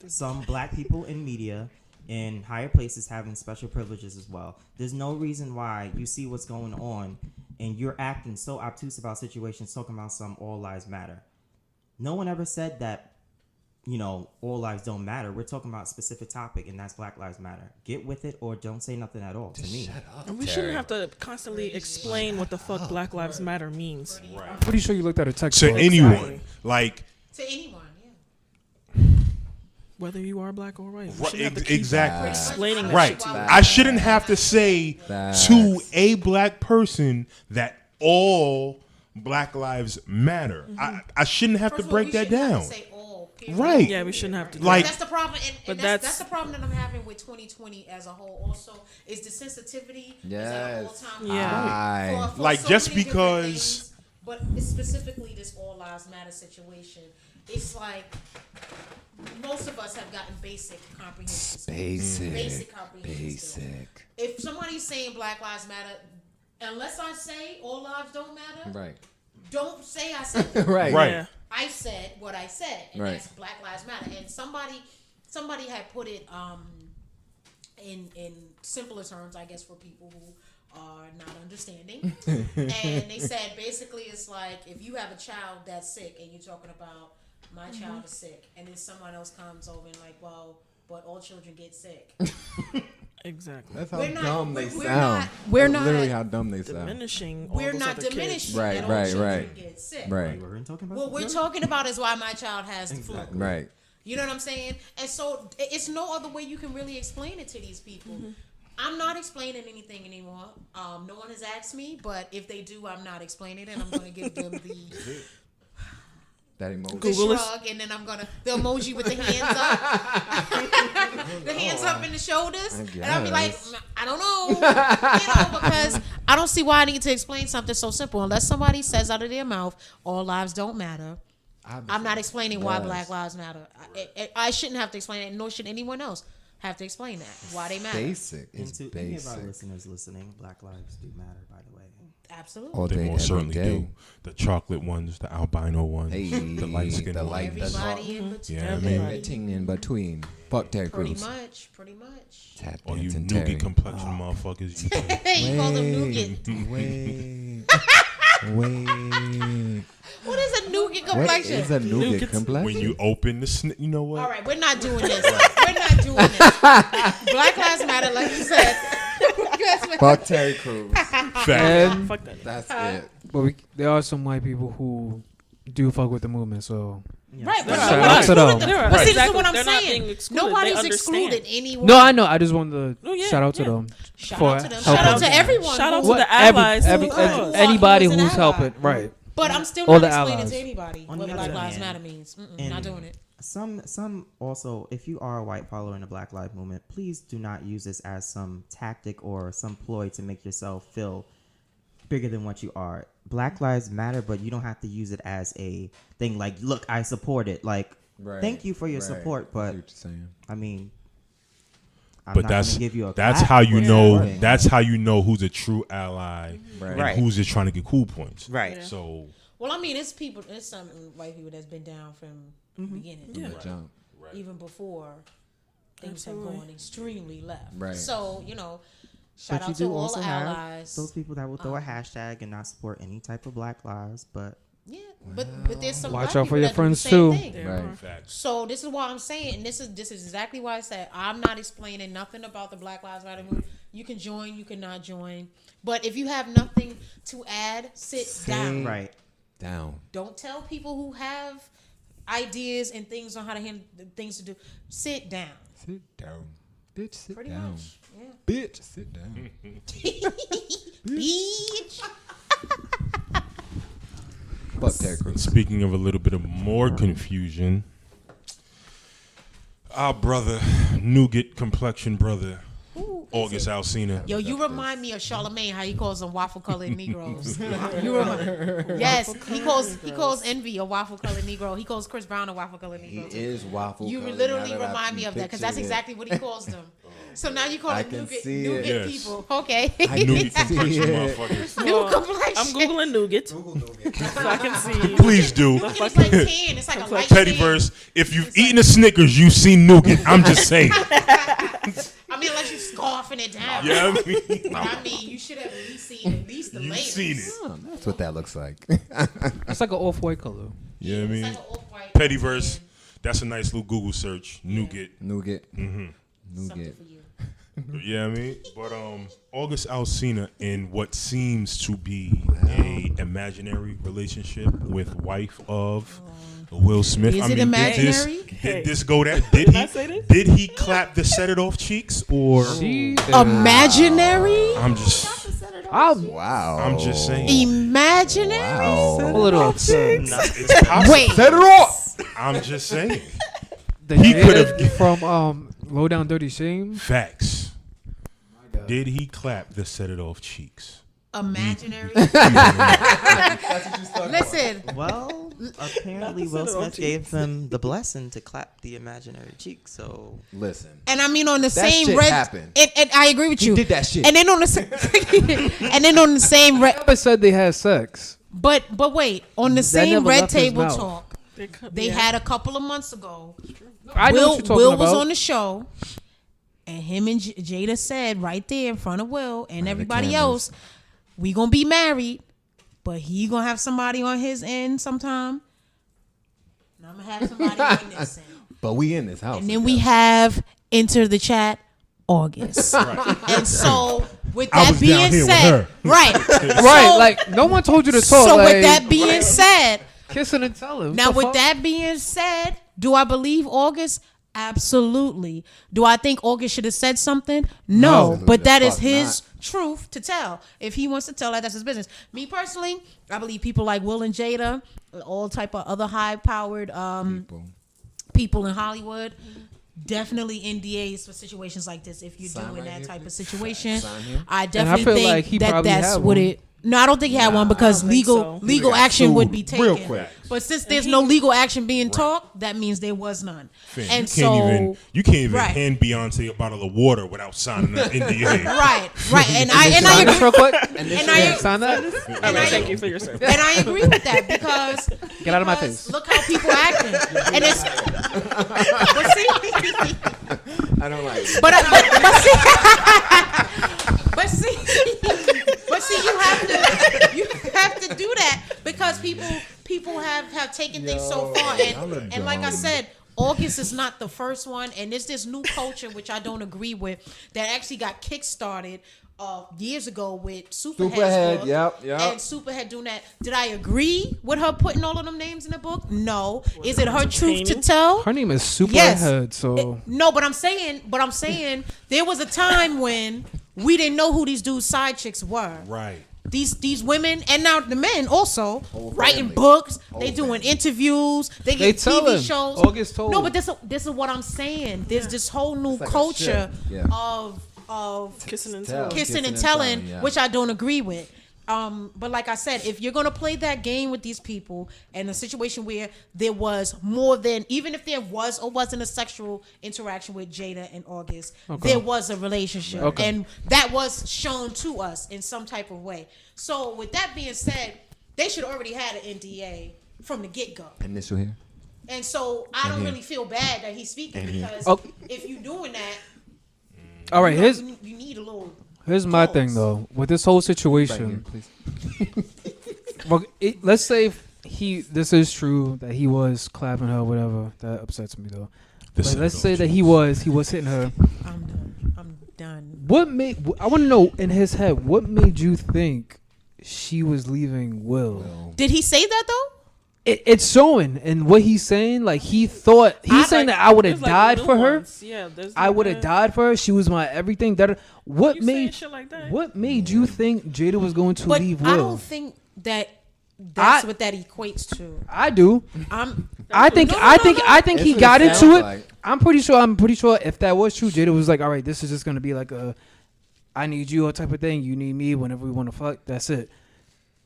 some black people in media in higher places having special privileges as well. There's no reason why you see what's going on and you're acting so obtuse about situations, talking about some All Lives Matter. No one ever said that, all lives don't matter. We're talking about a specific topic, and that's Black Lives Matter. Get with it or don't say nothing at all, to me. Shut up, And we shouldn't have to constantly explain what the fuck Black Lives Matter means. I'm pretty sure you looked at a text. To book. anyone, like To anyone, yeah. Whether you are black or white. We right, shouldn't have to keep exactly. explaining that Right. shit to you. I shouldn't have to say Facts. to a black person that all Black Lives matter. I shouldn't have First to of all, break we that shouldn't have down. to say all, period. Right. Yeah, we shouldn't have to do Like- that. That's the problem, and But that's that's- the problem that I'm having with 2020 as a whole. Also, is the sensitivity is at an Yes. all-time Yeah. high. Aye. For Like, so just many different because- things, but it's specifically this All Lives Matter situation. It's like most of us have gotten basic comprehension skills. Basic comprehension skills. Basic. If somebody's saying Black Lives Matter, unless I say all lives don't matter, Right. don't say I said that. Right. Right. Yeah. I said what I said, and Right. that's Black Lives Matter. And somebody had put it in simpler terms, I guess, for people who are not understanding. And they said basically it's like if you have a child that's sick and you're talking about my child is sick, and then someone else comes over and like, well, but all children get sick. Exactly. That's how We're not- dumb they we're sound. we're That's not literally how dumb they sound. Diminishing all We're those not other kids. diminishing Right, that all right, children right. get sick. Right. We're talking about What we're that? talking about is why my child has the flu. Right. You know what I'm saying? And so it's no other way you can really explain it to these people. I'm not explaining anything anymore. No one has asked me, but if they do, I'm not explaining it. I'm going to give them That emoji. the Google is- shrug, and then I'm going to the emoji with the hands up, the hands up and the shoulders, and I'll be like, guess. I don't know, because I don't see why I need to explain something so simple unless somebody says out of their mouth, all lives don't matter. I'm not explaining why Yes. Black Lives Matter. I shouldn't have to explain it, nor should anyone else have to explain that, why they matter. Basic. And It's to any of our basic. listeners listening, Black lives do matter, by the way. Absolutely. All They day, most every certainly day. do. The chocolate ones, the albino ones, Hey, the light skinned the ones. light- the Everybody in between. Yeah, Everybody. Everything in between. Fuck Terry Pretty Crews. much. Tap All you dancing nougat Terry. complexion motherfuckers. You too. You call them nougat. Wait. Wait. What is a nougat What complexion? is a nougat Nougat. complexion? When you open the you know what? All right, we're not doing this. We're not doing this. Black Lives Matter, like you said. Fuck Terry Crews. Fact. And Fuck that. That's it. but there are some white people who do fuck with the movement. So Right, but Shout nobody's out to them. excluded There are. But see, this is Exactly. what I'm They're not saying. being excluded. They Nobody's understand. excluded anyone. no, I know. I just wanted Oh, to yeah, shout out to yeah. them. Shout for out to them. helping. Shout out to everyone. Shout out who- to the allies. Every, who- Oh, anybody he was an who's ally. helping, right? But I'm still All not the explaining allies. to anybody On what the Black other Lives hand, Matter means. and Not doing it. Some also, if you are a white follower in the Black Lives Movement, please do not use this as some tactic or some ploy to make yourself feel bigger than what you are. Black Lives Matter, but you don't have to use it as a thing like, look, I support it. Like, Right. thank you for your Right. support, I but see what you're saying. I mean, I'm But not that's gonna give you a that's clap how you for know supporting. that's how you know who's a true ally Right. and Right. who's just trying to get cool points. Right. Yeah. So Well, I mean, it's some white people that's been down from the beginning. Yeah. Good jump. Even before things Absolutely. have gone extremely left. Right. So, Shout But you out to do all also the have allies. those people that will throw a hashtag and not support any type of Black lives. But Yeah, but there's some Watch black out people for your that do the friends, same too. thing. Right. Facts. So this is why I'm saying, and this is exactly why I said I'm not explaining nothing about the Black Lives Matter movement. You can join, you cannot join, but if you have nothing to add, sit down. right, Down. Don't tell people who have ideas and things on how to handle things to do. Sit down. Sit down. Bitch, sit Pretty down. much. Yeah. Bitch, sit down. Bitch. Fuck Terry Crews. Speaking of a little bit of more confusion, our brother, nougat complexion brother, Who is August it? Alsina. Yo, you remind me of Charlemagne, how he calls them waffle colored Negroes. You remind, yes, he calls Envy a waffle colored Negro. He calls Chris Brown a waffle colored He Negro. too. is waffle. You colored, literally now that remind me of that because that's pictured it. exactly what he calls them. So now you call I them can nougat, see nougat it. Yes. people. Okay. I Nougat can see complexion it. motherfuckers. New Well, complexion. I'm googling nougat Google nougat. so I can see. Please do. It's like tan. It's like a light Teddy tan. verse. If you've eaten a Snickers, you've seen nougat. I'm just saying. I mean, unless you scarfing it down. Yeah, I mean, But I mean, you should have at least seen at least the you've layers. seen it. Oh, that's what that looks like. It's like an off-white color. You know what I It's mean? like an off-white Petty verse. tan. That's a nice little Google search. Nougat. nougat. Something Nougat. for you. Yeah, I mean, but August Alsina in what seems to be a imaginary relationship with wife of Will Smith. Is I it mean, imaginary? Did this go that? Did I say he? this? Did he clap the set it off cheeks or? She Imaginary? I'm just Wow. I'm just saying. Imaginary? Wow. a little upset. It's possible. Wait. Set it off. I'm just saying. The He Jada could've- from Low Down Dirty Shame. Facts. Did he clap the set it off cheeks? Imaginary? Listen, well, apparently Will Smith gave them the blessing to clap the imaginary cheek. So Listen. and I mean on the That same shit red. happened. And I agree with He you. did that shit. And then on the and then on the same red. Never said they had sex. But wait, on the same never red left his table mouth. talk They they had a couple of months ago. I know what you're talking Will about. was on the show, and him and Jada said right there in front of Will and everybody cameras. else, we gonna be married, but he gonna have somebody on his end sometime. And I'm gonna have somebody on this end. But we in this house. And then we have enter the chat August. And so with I that was down being here with said, her. right, Right, So- like no one told you to talk. so like, with that being said. kissing and telling. Now, with that being said, do I believe August? Absolutely. Do I think August should have said something? No. Absolutely But that the is fuck his truth to tell. If he wants to tell that, that's his business. Me personally, I believe people like Will and Jada, all type of other high-powered people in Hollywood, definitely NDAs for situations like this. If you're Sign doing right that here, type of please. situation, Sign here. I I definitely feel think like he that probably that's had what one. it. No, I don't think he had one because think so. legal got action would sued be taken. real quick. But since there's no legal action being talked, that means there was none. Fam, And you can't even right. hand Beyonce a bottle of water without signing an NDA. right, and Sign I this agree, real quick. and I Sign that. All right, thank you for your service. and I agree with that because Get out of my because face. Look how people acting, and it's but see, I don't like it. but see, you have to do that because people have taken things so far, and like I said. August is not the first one, and there's this new culture which I don't agree with that actually got kickstarted years ago with Superhead's Superhead, book, yep. and Superhead doing that. Did I agree with her putting all of them names in the book? No. Is it her truth to entertaining? tell? Her name is Superhead, Yes. so No, but I'm saying there was a time when we didn't know who these dudes' side chicks were. Right. These women and now the men also Whole writing family. books, Whole they doing family. interviews, they They get tell TV him. shows. August told. No, but this is what I'm saying. There's this whole new like a culture shit. Yeah. of Kissing and Tell. telling. kissing and telling, yeah. which I don't agree with. But like I said, if you're gonna play that game with these people and a situation where there was more than, even if there was or wasn't a sexual interaction with Jada and August, there was a relationship, Okay. and that was shown to us in some type of way. So with that being said, they should already had an NDA from the get go. Initial here. And so I don't here. really feel bad that he's speaking And here. because Oh. if you're doing that, all right. you Here's need a little. Here's my Pause. thing though with this whole Right here, situation. please. Well, let's say this is true that he was clapping her, whatever. That upsets me though. But let's say that he was hitting her. I'm done. What made I want to know in his head? What made you think she was leaving Will? Did he say that though? It's showing, and what he's saying, like he's saying that I would have died for her. Yeah, I would have died for her. She was my everything. What You saying made shit like that? what made you think Jada was going to But leave I Will? don't think that's I- what that equates to. I do. I think That's he what got it into sounds it. like. I'm pretty sure if that was true, Jada was like, all right, this is just gonna be like a I need you type of thing. You need me whenever we want to fuck. That's it.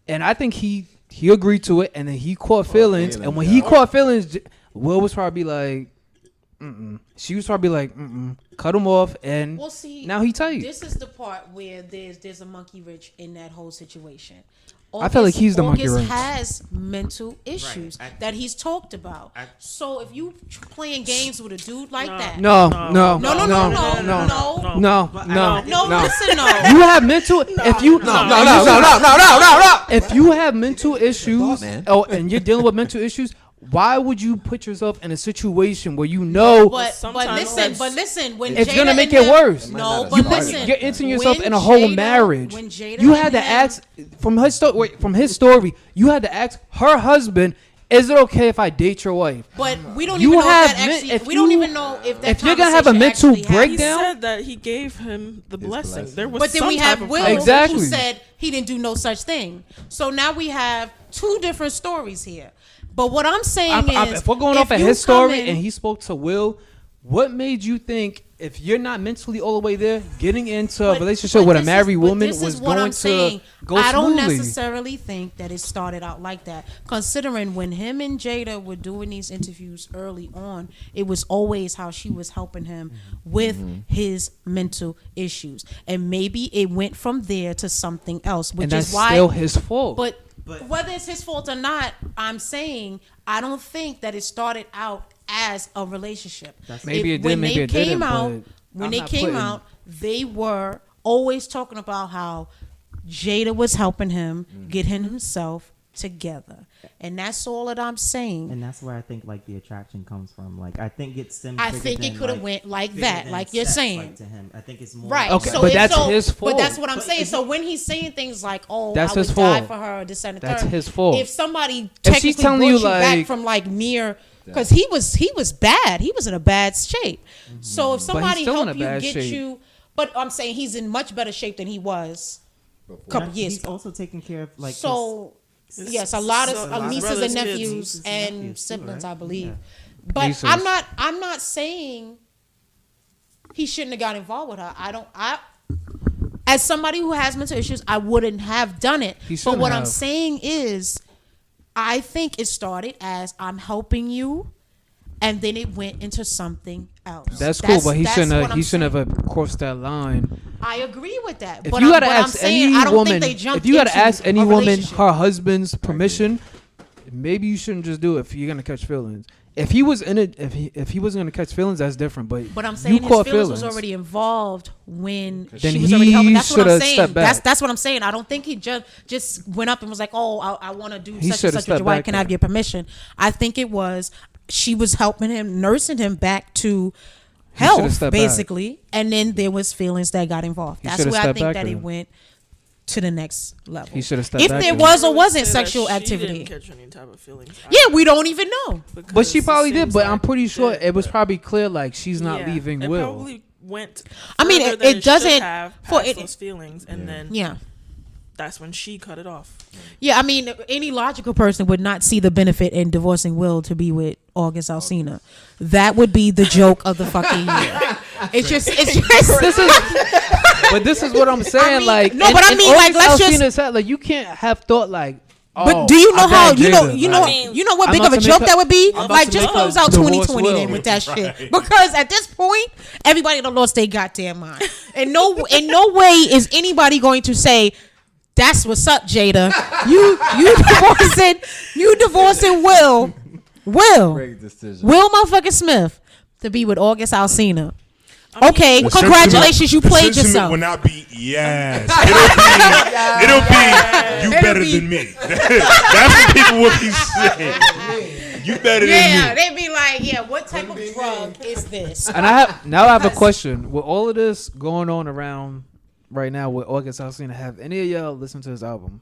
And I think he agreed to it, and then he caught feelings. And when he caught feelings, Will was probably like, she was probably like, cut him off, and Well, see, now he tight. This is the part where there's a monkey wrench in that whole situation. I feel like he's the monkey August wrench. has mental issues Right. that he's talked about. So if you playing games with a dude like that, No. no. No. Listen, no. You have mental. If you No. if you have mental issues, man. and you're dealing with mental issues, why would you put yourself in a situation where you know But Sometimes listen. When it's Jada gonna and make it them- worse? No, It might but not have listen, You're entering yourself when in a whole Jada- marriage. when Jada You and had to him- ask from his story. You had to ask her husband, "Is it okay if I date your wife?" But we don't You even know have if that men- actually. if We don't you- even know if that. if you're gonna have a conversation mental actually happened. He breakdown- said that he gave him the blessing. blessing. There was But then some we type have of Will, Exactly. who said he didn't do no such thing. So now we have two different stories here. But what I'm saying is, if we're going off of you his come story in- and he spoke to Will, what made you think if you're not mentally all the way there, getting into a but- relationship but with a this married is- but woman this was is what going I'm to saying. go I don't smoothly? necessarily think that it started out like that. Considering when him and Jada were doing these interviews early on, it was always how she was helping him with his mental issues, and maybe it went from there to something else, which And that's is why still his fault. But whether it's his fault or not, I'm saying I don't think that it started out as a relationship. Maybe it did, when maybe they it came didn't, out, but when I'm they not came putting- out, they were always talking about how Jada was helping him get himself together, and that's all that I'm saying. And that's where I think like the attraction comes from. Like I think it stems. I bigger think it than, could have like, went like bigger that, than like you're sex, saying. like, to him. I think it's more Right. Okay, So but if that's so, his But fault. that's what I'm But saying. if So when he's saying things like, "Oh, That's I would his die fault. for her," this and the That's third. his fault. If somebody If she's technically telling brought you, you back like- from like near, because he was bad. He was in a bad shape. So if somebody still in helped a you bad get shape. you, but I'm saying he's in much better shape than he was a couple And years he's ago. also taking care of like. So yes, a lot of So, a lot of nieces brothers, and kids, nephews nieces and and nephews too, siblings, right? I believe. Yeah. But Nieces. I'm not saying he shouldn't have got involved with her. As somebody who has mental issues, I wouldn't have done it. He But shouldn't what I'm have. saying is, I think it started as I'm helping you, and then it went into something else. That's cool, but he that's shouldn't what have. He I'm shouldn't saying. have crossed that line. I agree with that. If but you gotta I'm ask saying, any I don't woman, think they jumped if you gotta into ask any a woman relationship. her husband's permission, maybe you shouldn't just do it if you're gonna catch feelings. If he was in it, if he wasn't gonna catch feelings, that's different. But I'm saying you his caught feelings was already involved when Then she was already helping. he That's what I'm shoulda saying. stepped back. That's what I'm saying. I don't think he just went up and was like, "Oh, I want to do He such shoulda and such with stepped your wife. back Can I have then. your permission?" I think it was she was helping him, nursing him back to He shoulda health, stepped back. basically, and then there was feelings that got involved. He That's shoulda where I stepped think back that it then. went to the next level. He shoulda stepped if back there then. was or I would wasn't say that sexual she activity. didn't catch any type of feelings. Yeah, we don't even know. But she Because probably it did. seems But I'm like pretty sure did, it was but- probably clear like she's not Yeah, leaving it Will. Probably went. I mean, further it than should doesn't- have for past it- those feelings, and then Yeah. that's when she cut it off. Yeah, I mean, any logical person would not see the benefit in divorcing Will to be with August Alsina. That would be the joke of the fucking year. It's just. This is, but this is what I'm saying. mean, like, no, but I mean, like, let's just- Alcina's head, like, you can't have thought like. Oh, But do you know I how got you know Jada. you know Like, you know what I'm big about of a to joke make that would be? I'm about Like to just make close a out divorce 2020 will. then with that shit. Because at this point, everybody done lost their goddamn mind. And no way is anybody going to say, "That's what's up, Jada. You divorcing Will Great decision. motherfucking Smith to be with August Alsina." Okay, The congratulations, you the played sentiment yourself. will not be yes. It'll be you better than me. That's what people will be saying. You better Yeah, than me. they be like, yeah, what type of drug is this? And I have a question. With all of this going on around right now with August Alsina, have any of y'all listened to his album?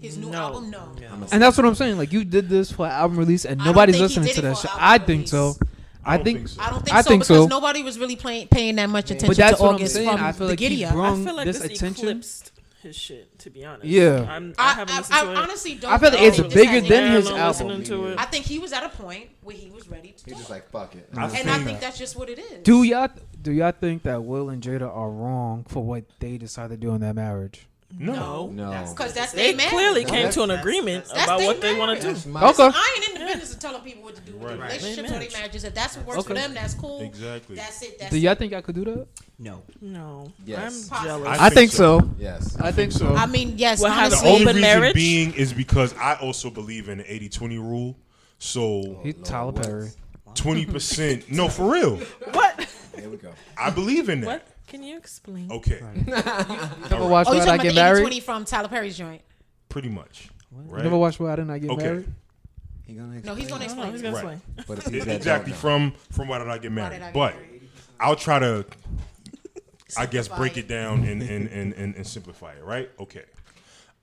His new No. album, no. And that's what I'm saying. Like, you did this for an album release, and I don't nobody's think he listening did to it that for shit. an I album think so. release. I don't think. think so. I don't think I so think because so. nobody was really paying that much attention But that's to what I'm August saying. from I feel the like he Giddy Up. brung I feel like this this attention. eclipsed his shit, to be honest. Yeah. I haven't listened I to it. honestly don't. I feel like think it's this bigger has than anything his to do with album. Listening to it. I think he was at a point where he was ready to He's just talk. like, fuck it. I And I think that's just what it is. Do y'all think that Will and Jada are wrong for what they decided to do in that marriage? No. No. Because that's They their man. clearly No, came that's- to an agreement that's about they what they want to marriage. do. My- Okay. I ain't in the business of telling people what to do with their Right. relationships or their marriages. If that's what works for Okay. them, that's cool. Exactly. That's it. That's Do it. y'all think I could do that? No. No, Yes. I'm jealous. I think so. Yes. I think so. I mean, yes. What have The Honestly, only open reason marriage? being is because I also believe in the 80-20 rule. So He's Tyler Perry. 20%. No, for real. What? Here we go. I believe in that. What? Can you explain? Okay. Never watched Oh, you Why Did I talking Get about the Married? 80-20 from Tyler Perry's joint? Pretty much. Right? Never watched Why Didn't I Get Okay. Married? He gonna No, he's going to No, explain. he's it. gonna Right. explain. But if he's that Exactly. dog, From Why Did I Get Married? Did I Get But Married? I'll try to, I guess, Simplify break it. it down and simplify it, right? Okay.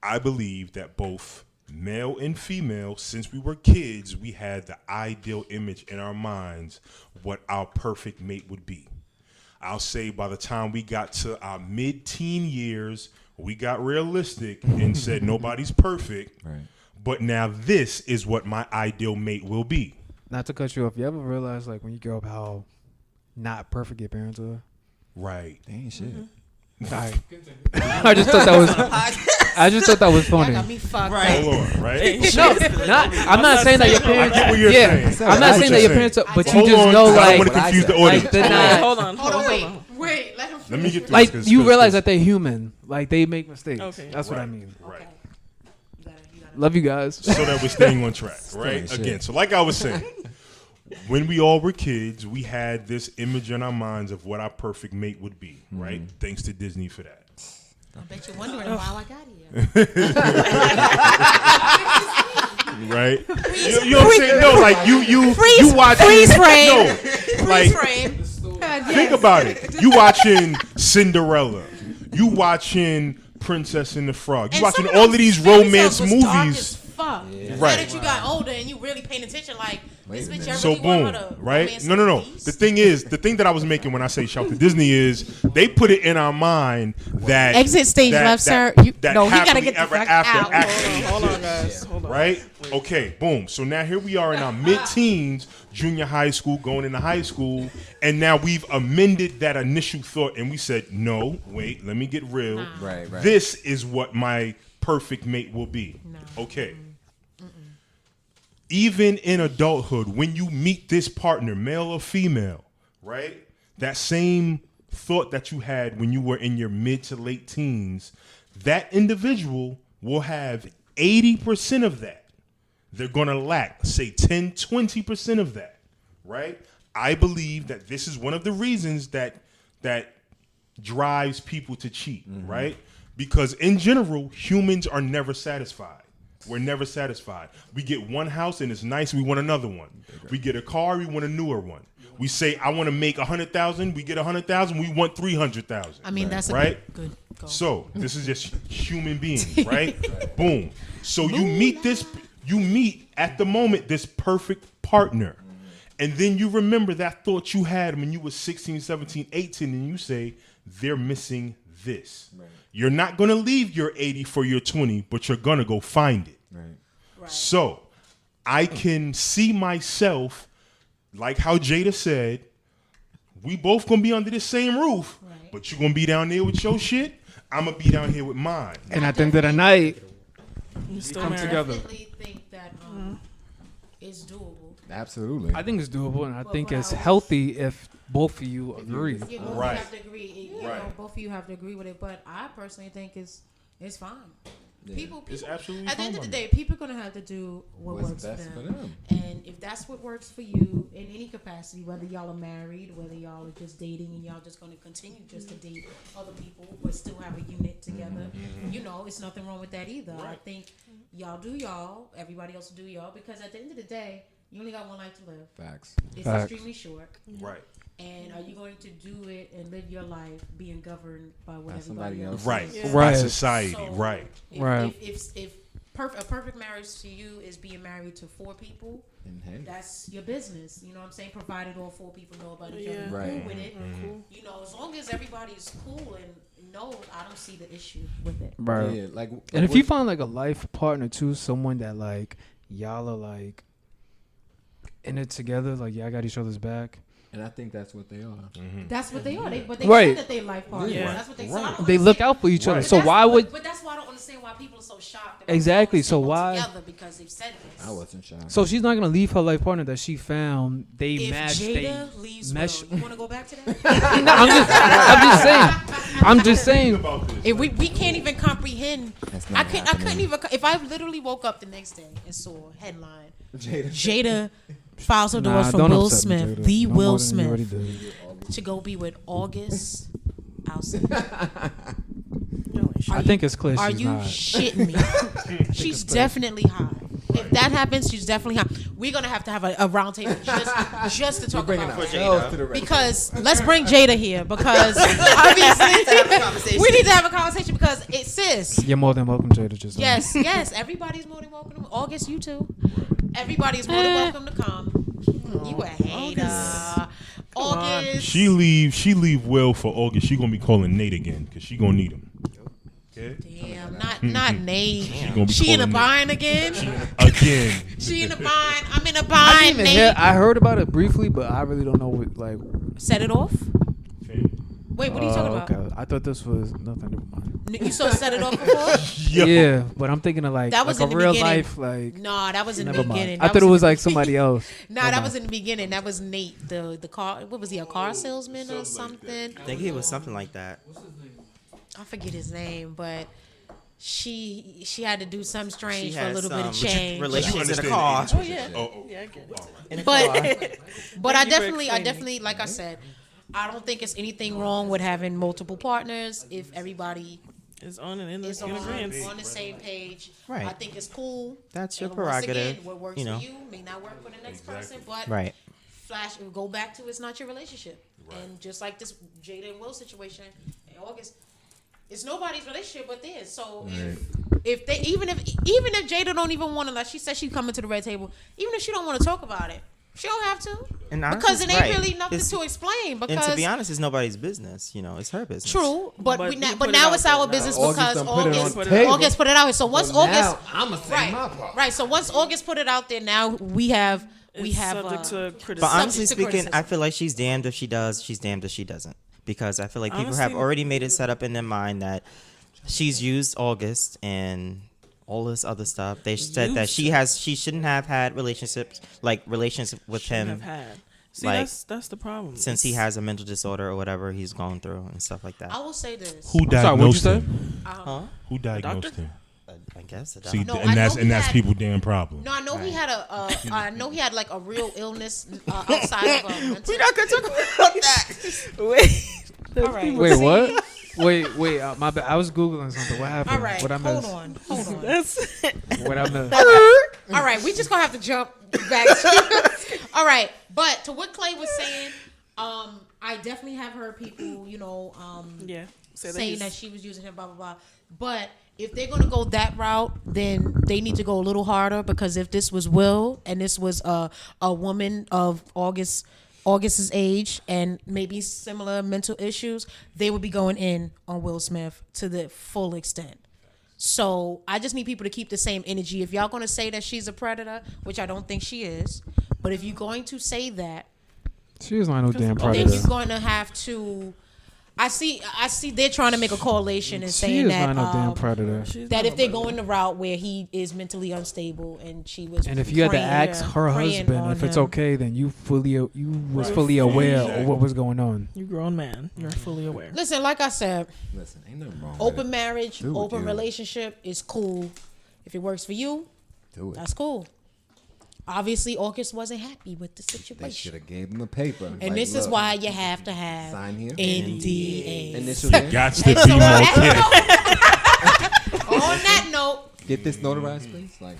I believe that both male and female, since we were kids, we had the ideal image in our minds what our perfect mate would be. I'll say by the time we got to our mid-teen years, we got realistic and said nobody's perfect. Right. But now this is what my ideal mate will be. Not to cut you off, you ever realize, like, when you grow up how not perfect your parents are? Right. They ain't shit. Like, I just thought that was Y'all funny. got me fucked Right. up. Hold on, right? No, I'm not saying that your parents. I get what you're yeah, saying. I'm I not get saying what that your you're parents are, saying. but you Hold just on, know, 'cause I don't like, want to confuse the like audience. they're Wait, not. hold on. Hold on, Hold wait. on. Wait, let him Let me get through Like, this, you 'cause- realize that they're human. Like, they make mistakes. Okay. That's what I Right. mean. Right. You gotta. Love you guys. So that we're staying on track, right? Staying Again, shit. so like I was saying, when we all were kids, we had this image in our minds of what our perfect mate would be, right? Thanks to Disney for that. I bet you're wondering how I got here. Right? You know what I'm saying? No, like you Freeze- watch freeze frame. No, like Frame. think about it. You watching Cinderella. You watching Princess and the Frog. You And watching some all those of these fairy romance tales was dark as movies. fuck. Now Right. that you got older and you really paying attention, like Wait this a bitch, minute. I So really want boom, her to right? romance No. these. The thing is, the thing that I was making when I say shout to Disney is they put it in our mind that Exit stage that, left, that, sir. You- that no, he gotta happily get the ever fuck after out. actually Hold on, exists, guys. Hold on. right? Okay, boom. So now here we are in our mid-teens, junior high school, going into high school, and now we've amended that initial thought, and we said, no, wait, let me get real. Right. This is what my perfect mate will be. Okay. Even in adulthood, when you meet this partner, male or female, right? That same thought that you had when you were in your mid to late teens, that individual will have 80% of that. They're going to lack, say, 10, 20% of that, right? I believe that this is one of the reasons that drives people to cheat, right? Because in general, humans are never satisfied. We're never satisfied. We get one house and it's nice. We want another one. We get a car. We want a newer one. We say, I want to make 100,000. We get 100,000. We want 300,000. I mean, that's a right. good goal. So this is just human beings, right? Boom. So you meet at the moment this perfect partner. And then you remember that thought you had when you were 16, 17, 18, and you say, they're missing this. Right. You're not going to leave your 80 for your 20, but you're going to go find it. Right. So I can see myself, like how Jada said, we both going to be under the same roof, but you're going to be down there with your shit. I'm going to be down here with mine. And at the end of the night, You still come married. together. definitely think that it's doable. Absolutely. I think it's doable, and I think Well, it's how- healthy if both of you agree. You both Right. have to agree. You know, Right. both of you have to agree with it. But I personally think it's fine. People, It's absolutely at the end fine of the by day, me. people are gonna have to do what What's works best for for them. them. And if that's what works for you in any capacity, whether y'all are married, whether y'all are just dating, and y'all just gonna continue just to date other people, but still have a unit together, you know, it's nothing wrong with that either. I think y'all do y'all, everybody else do y'all, because at the end of the day, you only got one life to live. Facts. It's Facts. extremely short. Right. And are you going to do it and live your life being governed by what By everybody somebody else? Right. says? By Right. society. So, Right. If, Right. If a perfect marriage to you is being married to 4 people, And hey, that's your business. You know what I'm saying? Provided all 4 people know about each other, Yeah. and Right. cool with it. Cool. You know, as long as everybody's cool and knows, I don't see the issue with it. Right. yeah, like, And if you find like a life partner too, someone that like y'all are like in it together, like y'all got each other's back. and I think that's what they are. That's what they are. But they Right. said that they life partners. Yeah. That's what they. So I don't They look understand- out for each other. Right. So That's- why would But that's why I don't understand why people are so shocked. About Exactly, saying so they why- together, because they've said this. I wasn't shocked. so she's not gonna leave her life partner that she found. They If matched. Jada leaves, mesh- Will, you want to go back to that? No, I'm just saying. About this. If we can't even comprehend. That's I not couldn't happening. even. If I literally woke up the next day and saw a headline, Jada. Jada files for Nah, divorce from don't Will upset me, Smith, Jada. the No Will more than you already Smith, did. to go be with August Alsina. I think it's clear Are she's you not. shitting me? She's definitely high. If that happens, she's definitely high. We're gonna have to have a round table just to talk Bringing about that. ourselves to the red. Because let's bring Jada here because obviously we need to have a conversation because it's sis. You're more than welcome, Jada. Just Yes, everybody's more than welcome. August, you too. Everybody's more than welcome to come. You a hater. August. She leave Will for August. She gonna be calling Nate again because she gonna need him. Okay. Damn, not Nate. Gonna be She in a calling bind again. Again. She in a bind. I'm in a I bind. didn't even Nate. hear. I heard about it briefly, but I really don't know what like. Set it off. Wait, what are you talking about? Okay, I thought this was nothing. Never mind. You saw set it off before? Yo. Yeah, but I'm thinking of like That was like a in the real beginning. life like. No, that was in the Never beginning. mind. I That thought it in was the- like somebody else. Nah, Never that mind. was in the beginning. That was Nate, the car. What was he? A car salesman or something? I think it was something like that. I forget his name, but she had to do something strange She for a had little bit of some change. relations in the understand car. the Oh yeah. Oh, Yeah, I get it. In the But car. but Thank you for I explaining. definitely, like I said, I don't think it's anything wrong with having multiple partners if everybody It's on and in the is on agreement. the same page. Right. I think it's cool. That's your And once again, prerogative, what works you know. for you may not work for the next person, but Right. go back to it's not your relationship. And just like this Jada and Will situation in August, it's nobody's relationship but theirs. So if they even if Jada don't even want to, like she said, she's coming to the red table. Even if she don't want to talk about it, she don't have to. And Because honestly, it ain't right. really nothing It's- to explain. Because And to be honest, it's nobody's business. You know, it's her business. true, but But we you now, put but it now out it's there our now. business August because done put it on August the August put it out here. So once August, I'm gonna say right, my part. right. So once August put it out there, now we have It's subject to But criticism. honestly Subject to speaking, I criticism. feel like she's damned if she does, she's damned if she doesn't. Because I feel like people have Honestly- already made it set up in their mind that she's used August and all this other stuff. They said that she shouldn't have had relations with Shouldn't him have had. See, like, that's the problem. since he It's- has a mental disorder or whatever he's going through and stuff like that. I will say this. Who Sorry, what'd you diagnosed say? him? Huh? Who diagnosed doctor? him? I guess. I See, don't No, know. I know and he that's had- people damn problem. No, I know he had I know he had like a real illness outside of a mental. We're not gonna talk about that. Wait. All right. Wait, what? Wait. My bad. I was googling something. What happened? All right. What I Hold missed? on. That's What I missed? All right. We just gonna have to jump back. To, all right. But to what Clay was saying, I definitely have heard people, yeah. Say saying that he's- she was using him, blah blah blah. But if they're gonna go that route, then they need to go a little harder because if this was Will and this was a woman of August's age and maybe similar mental issues, they would be going in on Will Smith to the full extent. So I just need people to keep the same energy. If y'all gonna say that she's a predator, which I don't think she is, but if you're going to say that, She is not no damn then predator. you're going to have to I see they're trying to make a correlation and She saying is that not no damn predator. that if they're going the route where he is mentally unstable and she was And if you had to ask her husband if it's okay, then you was fully aware of what was going on. You grown man. You're fully aware. Listen, like I said, Listen, ain't nothing wrong. open with it. marriage, Do what open you- relationship is cool. If it works for you, Do it. that's cool. Obviously, August wasn't happy with the They should situation. have gave him a paper. And this is why you have to have Sign here. NDAs. Initial here. Got to be more careful. On that note, Get this notarized, please. Like,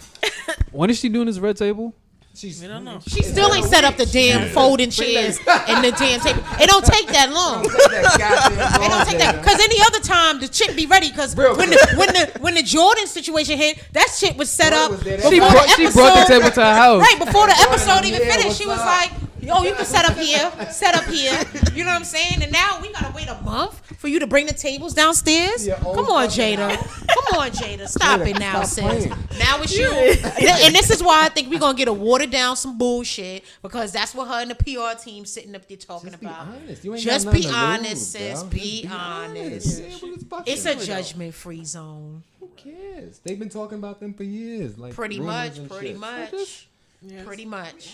When is she doing this red table? she's. We don't know. she still ain't set up the damn folding chairs and the damn table. It don't take that long. It don't take that because any other time the chick be ready. Because when the Jordan situation hit, that shit was set up. was there. before She the brought the episode- table to her house. Right before the episode even Yeah, finished, what's she was up? like, "Yo, you can set up here, set up here." You know what I'm saying? And now we gotta wait a month for you to bring the tables downstairs. Yeah, Come on, Jada. Come on, Jada. Stop Jada, it now, stop sis. playing. Now it's you. And this is why I think we're gonna get a watered down some bullshit because that's what her and the PR team sitting up there talking Just be about. honest. You ain't Just got be nothing to honest, lose, sis. bro. Be Just honest. Yeah, well, fucking It's a with it. judgment-free zone. Who cares? They've been talking about them for years. Like Pretty rumors much. and Pretty shit. much. Yes. Pretty much.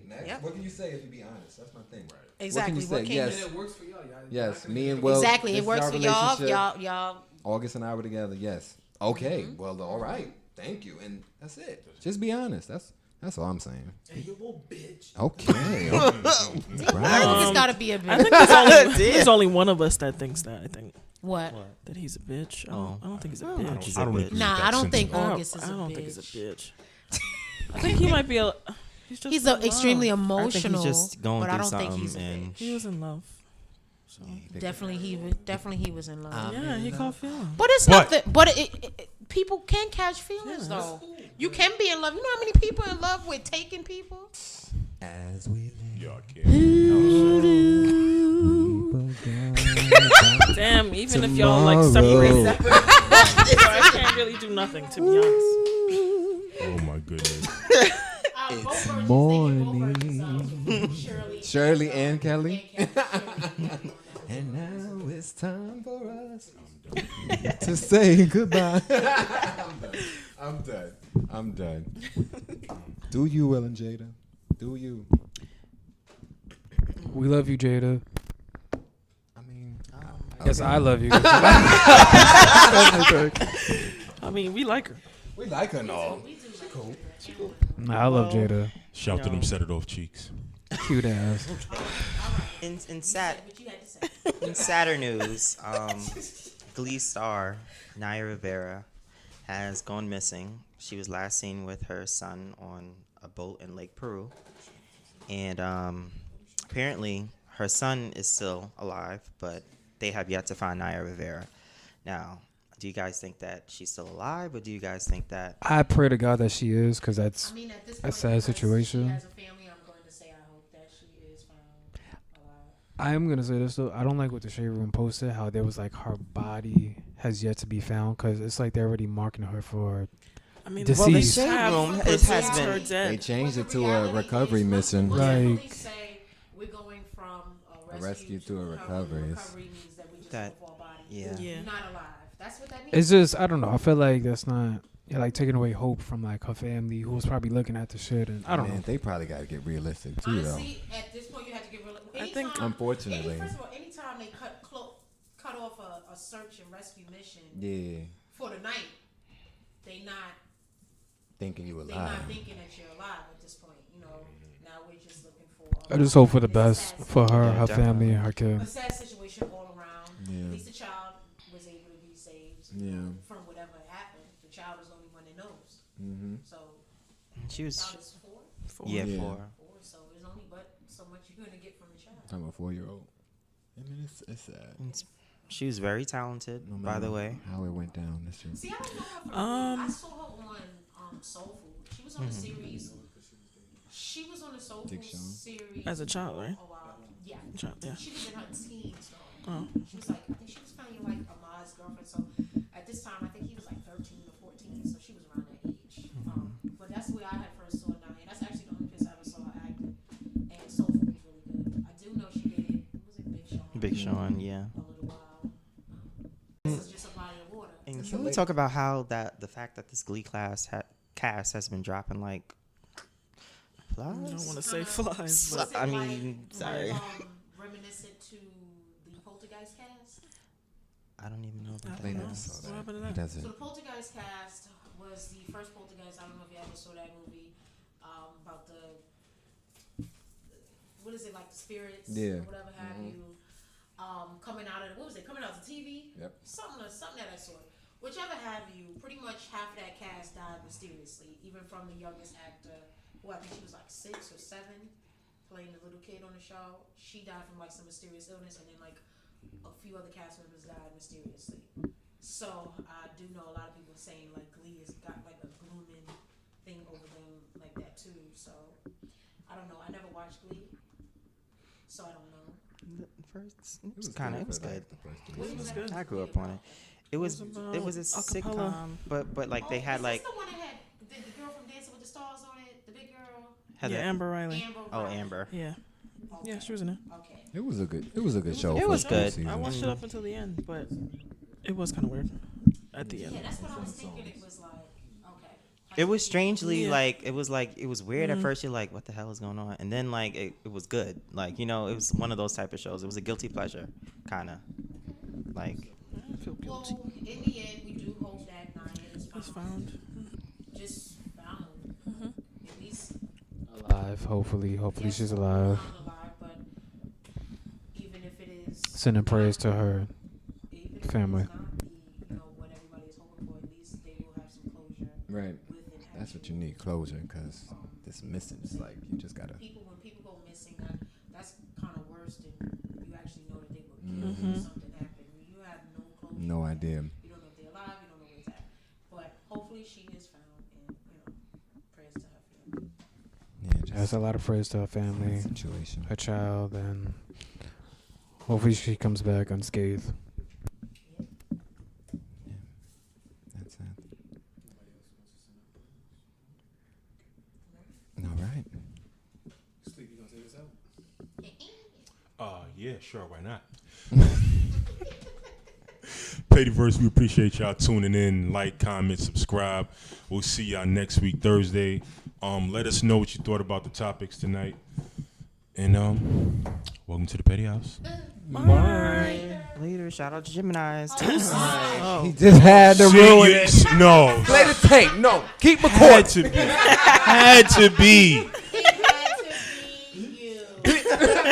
Next. Yep. What can you say if you be honest? That's my thing. Right. Exactly. What can you say? can Yes. works for y'all. Yes. Me and Will. Exactly. this It is works our for y'all. relationship. Y'all. August and I were together. Yes. Okay. Mm-hmm. Well, all right. Thank you. And that's it. Just be honest. That's all I'm saying. Hey, you little bitch. Okay. It's gotta be a I bit. think there's only one of us that thinks that. I think What? that he's a bitch. Oh. I don't think he's a I don't bitch. think he's I a don't bitch. agree with Nah, that I don't think sentiment. August is a I don't bitch. think he's a bitch. I think he might be a. He's just He's in love. extremely I think emotional, he's just going but I through don't think something he's a and bitch. He was in love. So Definitely he was in love. yeah, he caught feelings. But it's not that. But people can catch feelings though. You can be in love. You know how many people in love with taking people? As we Y'all can't. Damn, even if y'all like separate, I can't really do nothing to be honest. Oh my goodness. It's morning. Shirley and Kelly. And now it's time for us to say goodbye. I'm done. Do you, Will and Jada? Do you? We love you, Jada. I mean, Yes, I love you. I mean, we like her. we like her and all. Nah, I love Jada. Shout to them set it off cheeks. Cute ass. in sadder news, Glee star Naya Rivera has gone missing. She was last seen with her son on a boat in Lake Peru, and apparently her son is still alive, but they have yet to find Naya Rivera. Now, do you guys think that she's still alive, or do you guys think that? I pray to God that she is, because that's I mean, at this a point, sad because situation. She has a family. I'm going to say I hope that she is found alive. I am gonna say this though. I don't like what the Shade Room posted. How there was like her body has yet to be found, because it's like they're already marking her for. I mean, Deceased. Well, the Shade have Room, it presumed has been- her dead. They changed it to a Reality recovery is, mission. when the Like- police say we're going from A rescue to a recovery. Recovery means that we just That- left our body. yeah. Yeah. You're not alive. That's what that means. It's just I don't know. I feel like that's not. Yeah, like taking away hope from like her family, who was probably looking at the shit, and I don't know. They probably got to get realistic too, though. Honestly, at this point, you have to give. I think- Unfortunately. First of all, anytime they cut off a search and rescue mission Yeah, for the night, they not thinking you they're alive. not thinking that you're alive at this point. You know, now we're just looking for. I just hope for the It's a best sad for her, Yeah, her family, and her kid. A sad situation all around. Yeah. At least the child was able to be saved. Yeah. From whatever happened, the child is the only one that knows. Mm-hmm. So She the was, child is four. yeah, Yeah. 4. So there's only but so much you're gonna get from the child. I'm a 4-year-old. I mean, it's sad. She was very talented, No by the matter way. how it went down, this shit. See, I don't know her from I saw her on Soul Food. She was on a series. She was on the Soul Food Dick Shawn. series As a child, right? a while. Yeah. Yeah. She was in her teens though. Oh. She was like, I think she was kind of like Ahmad's girlfriend. So at this time, I think he was like 13 or 14. So she was around that age. But that's where I had first saw Naya. That's actually the only place I ever saw her acting. And Soul Food was really good. I do know she did. Was on, yeah. a little while. This is just a body of water. And can we talk about how the fact that this Glee cast has been dropping like flies? I don't want to say flies, but I mean, sorry. Reminiscent to the Poltergeist cast. I don't even know about I don't that. know. cast. What happened to He that? doesn't. So the Poltergeist cast was the first Poltergeist. I don't know if you ever saw that movie. About the what is it, like the spirits, Yeah. or whatever have you. Coming out of what was it? Coming out to TV. Yep. Something of that sort. Whichever have you. Pretty much half of that cast died mysteriously. Even from the youngest actor, who I think she was like 6 or 7, playing the little kid on the show. She died from like some mysterious illness, and then like a few other cast members died mysteriously. So I do know a lot of people saying like Glee has got like a glooming thing over them like that too. So I don't know. I never watched Glee, so I don't know. First, It was good. What was that good. I grew up on it. It was about it was a acapella. sitcom, but like they had is like this the one that had the girl from Dancing with the Stars on it? The big girl, had Yeah, that- Amber Riley. Amber. Oh, Riley. Amber. Yeah, Okay. yeah, she was in it. Okay. It was a good show. It for was the good. first season. I watched it up until the end, but it was kind of weird at the Yeah, end. that's what I was thinking. It was like okay. It was strangely Yeah. like it was weird at first. You're like, what the hell is going on? And then like it was good. Like it was one of those type of shows. It was a guilty pleasure, kind of. Like I feel guilty. Well, in the end, we do hope that Nia is It's found. found. Just found. At least. Alive. Hopefully Yes, she's alive. found alive, but even if it is Sending prayers to her even if family. it's not what everybody is hoping for, at least they will have some closure Right. with an That's what actual- you need, closure, because this missing is like you just gotta. When people go missing, that's kind of worse than you actually know that they were killed Mhm. or something happened. You have no closure. No idea. You don't know if they're alive. You don't know where it's at. But hopefully she is found, and prayers to her family. Yeah, That's just a lot of prayers to her family, situation. her child, and hopefully she comes back unscathed. That's it. All right. Yeah, sure, why not? Pettyverse, we appreciate y'all tuning in. Like, comment, subscribe. We'll see y'all next week, Thursday. Let us know what you thought about the topics tonight. And welcome to the Petty House. later. Shout out to Gemini's. He just had to ruin it. No. Play the tape. No, keep Had recording. to be. Had to be. It had to be you.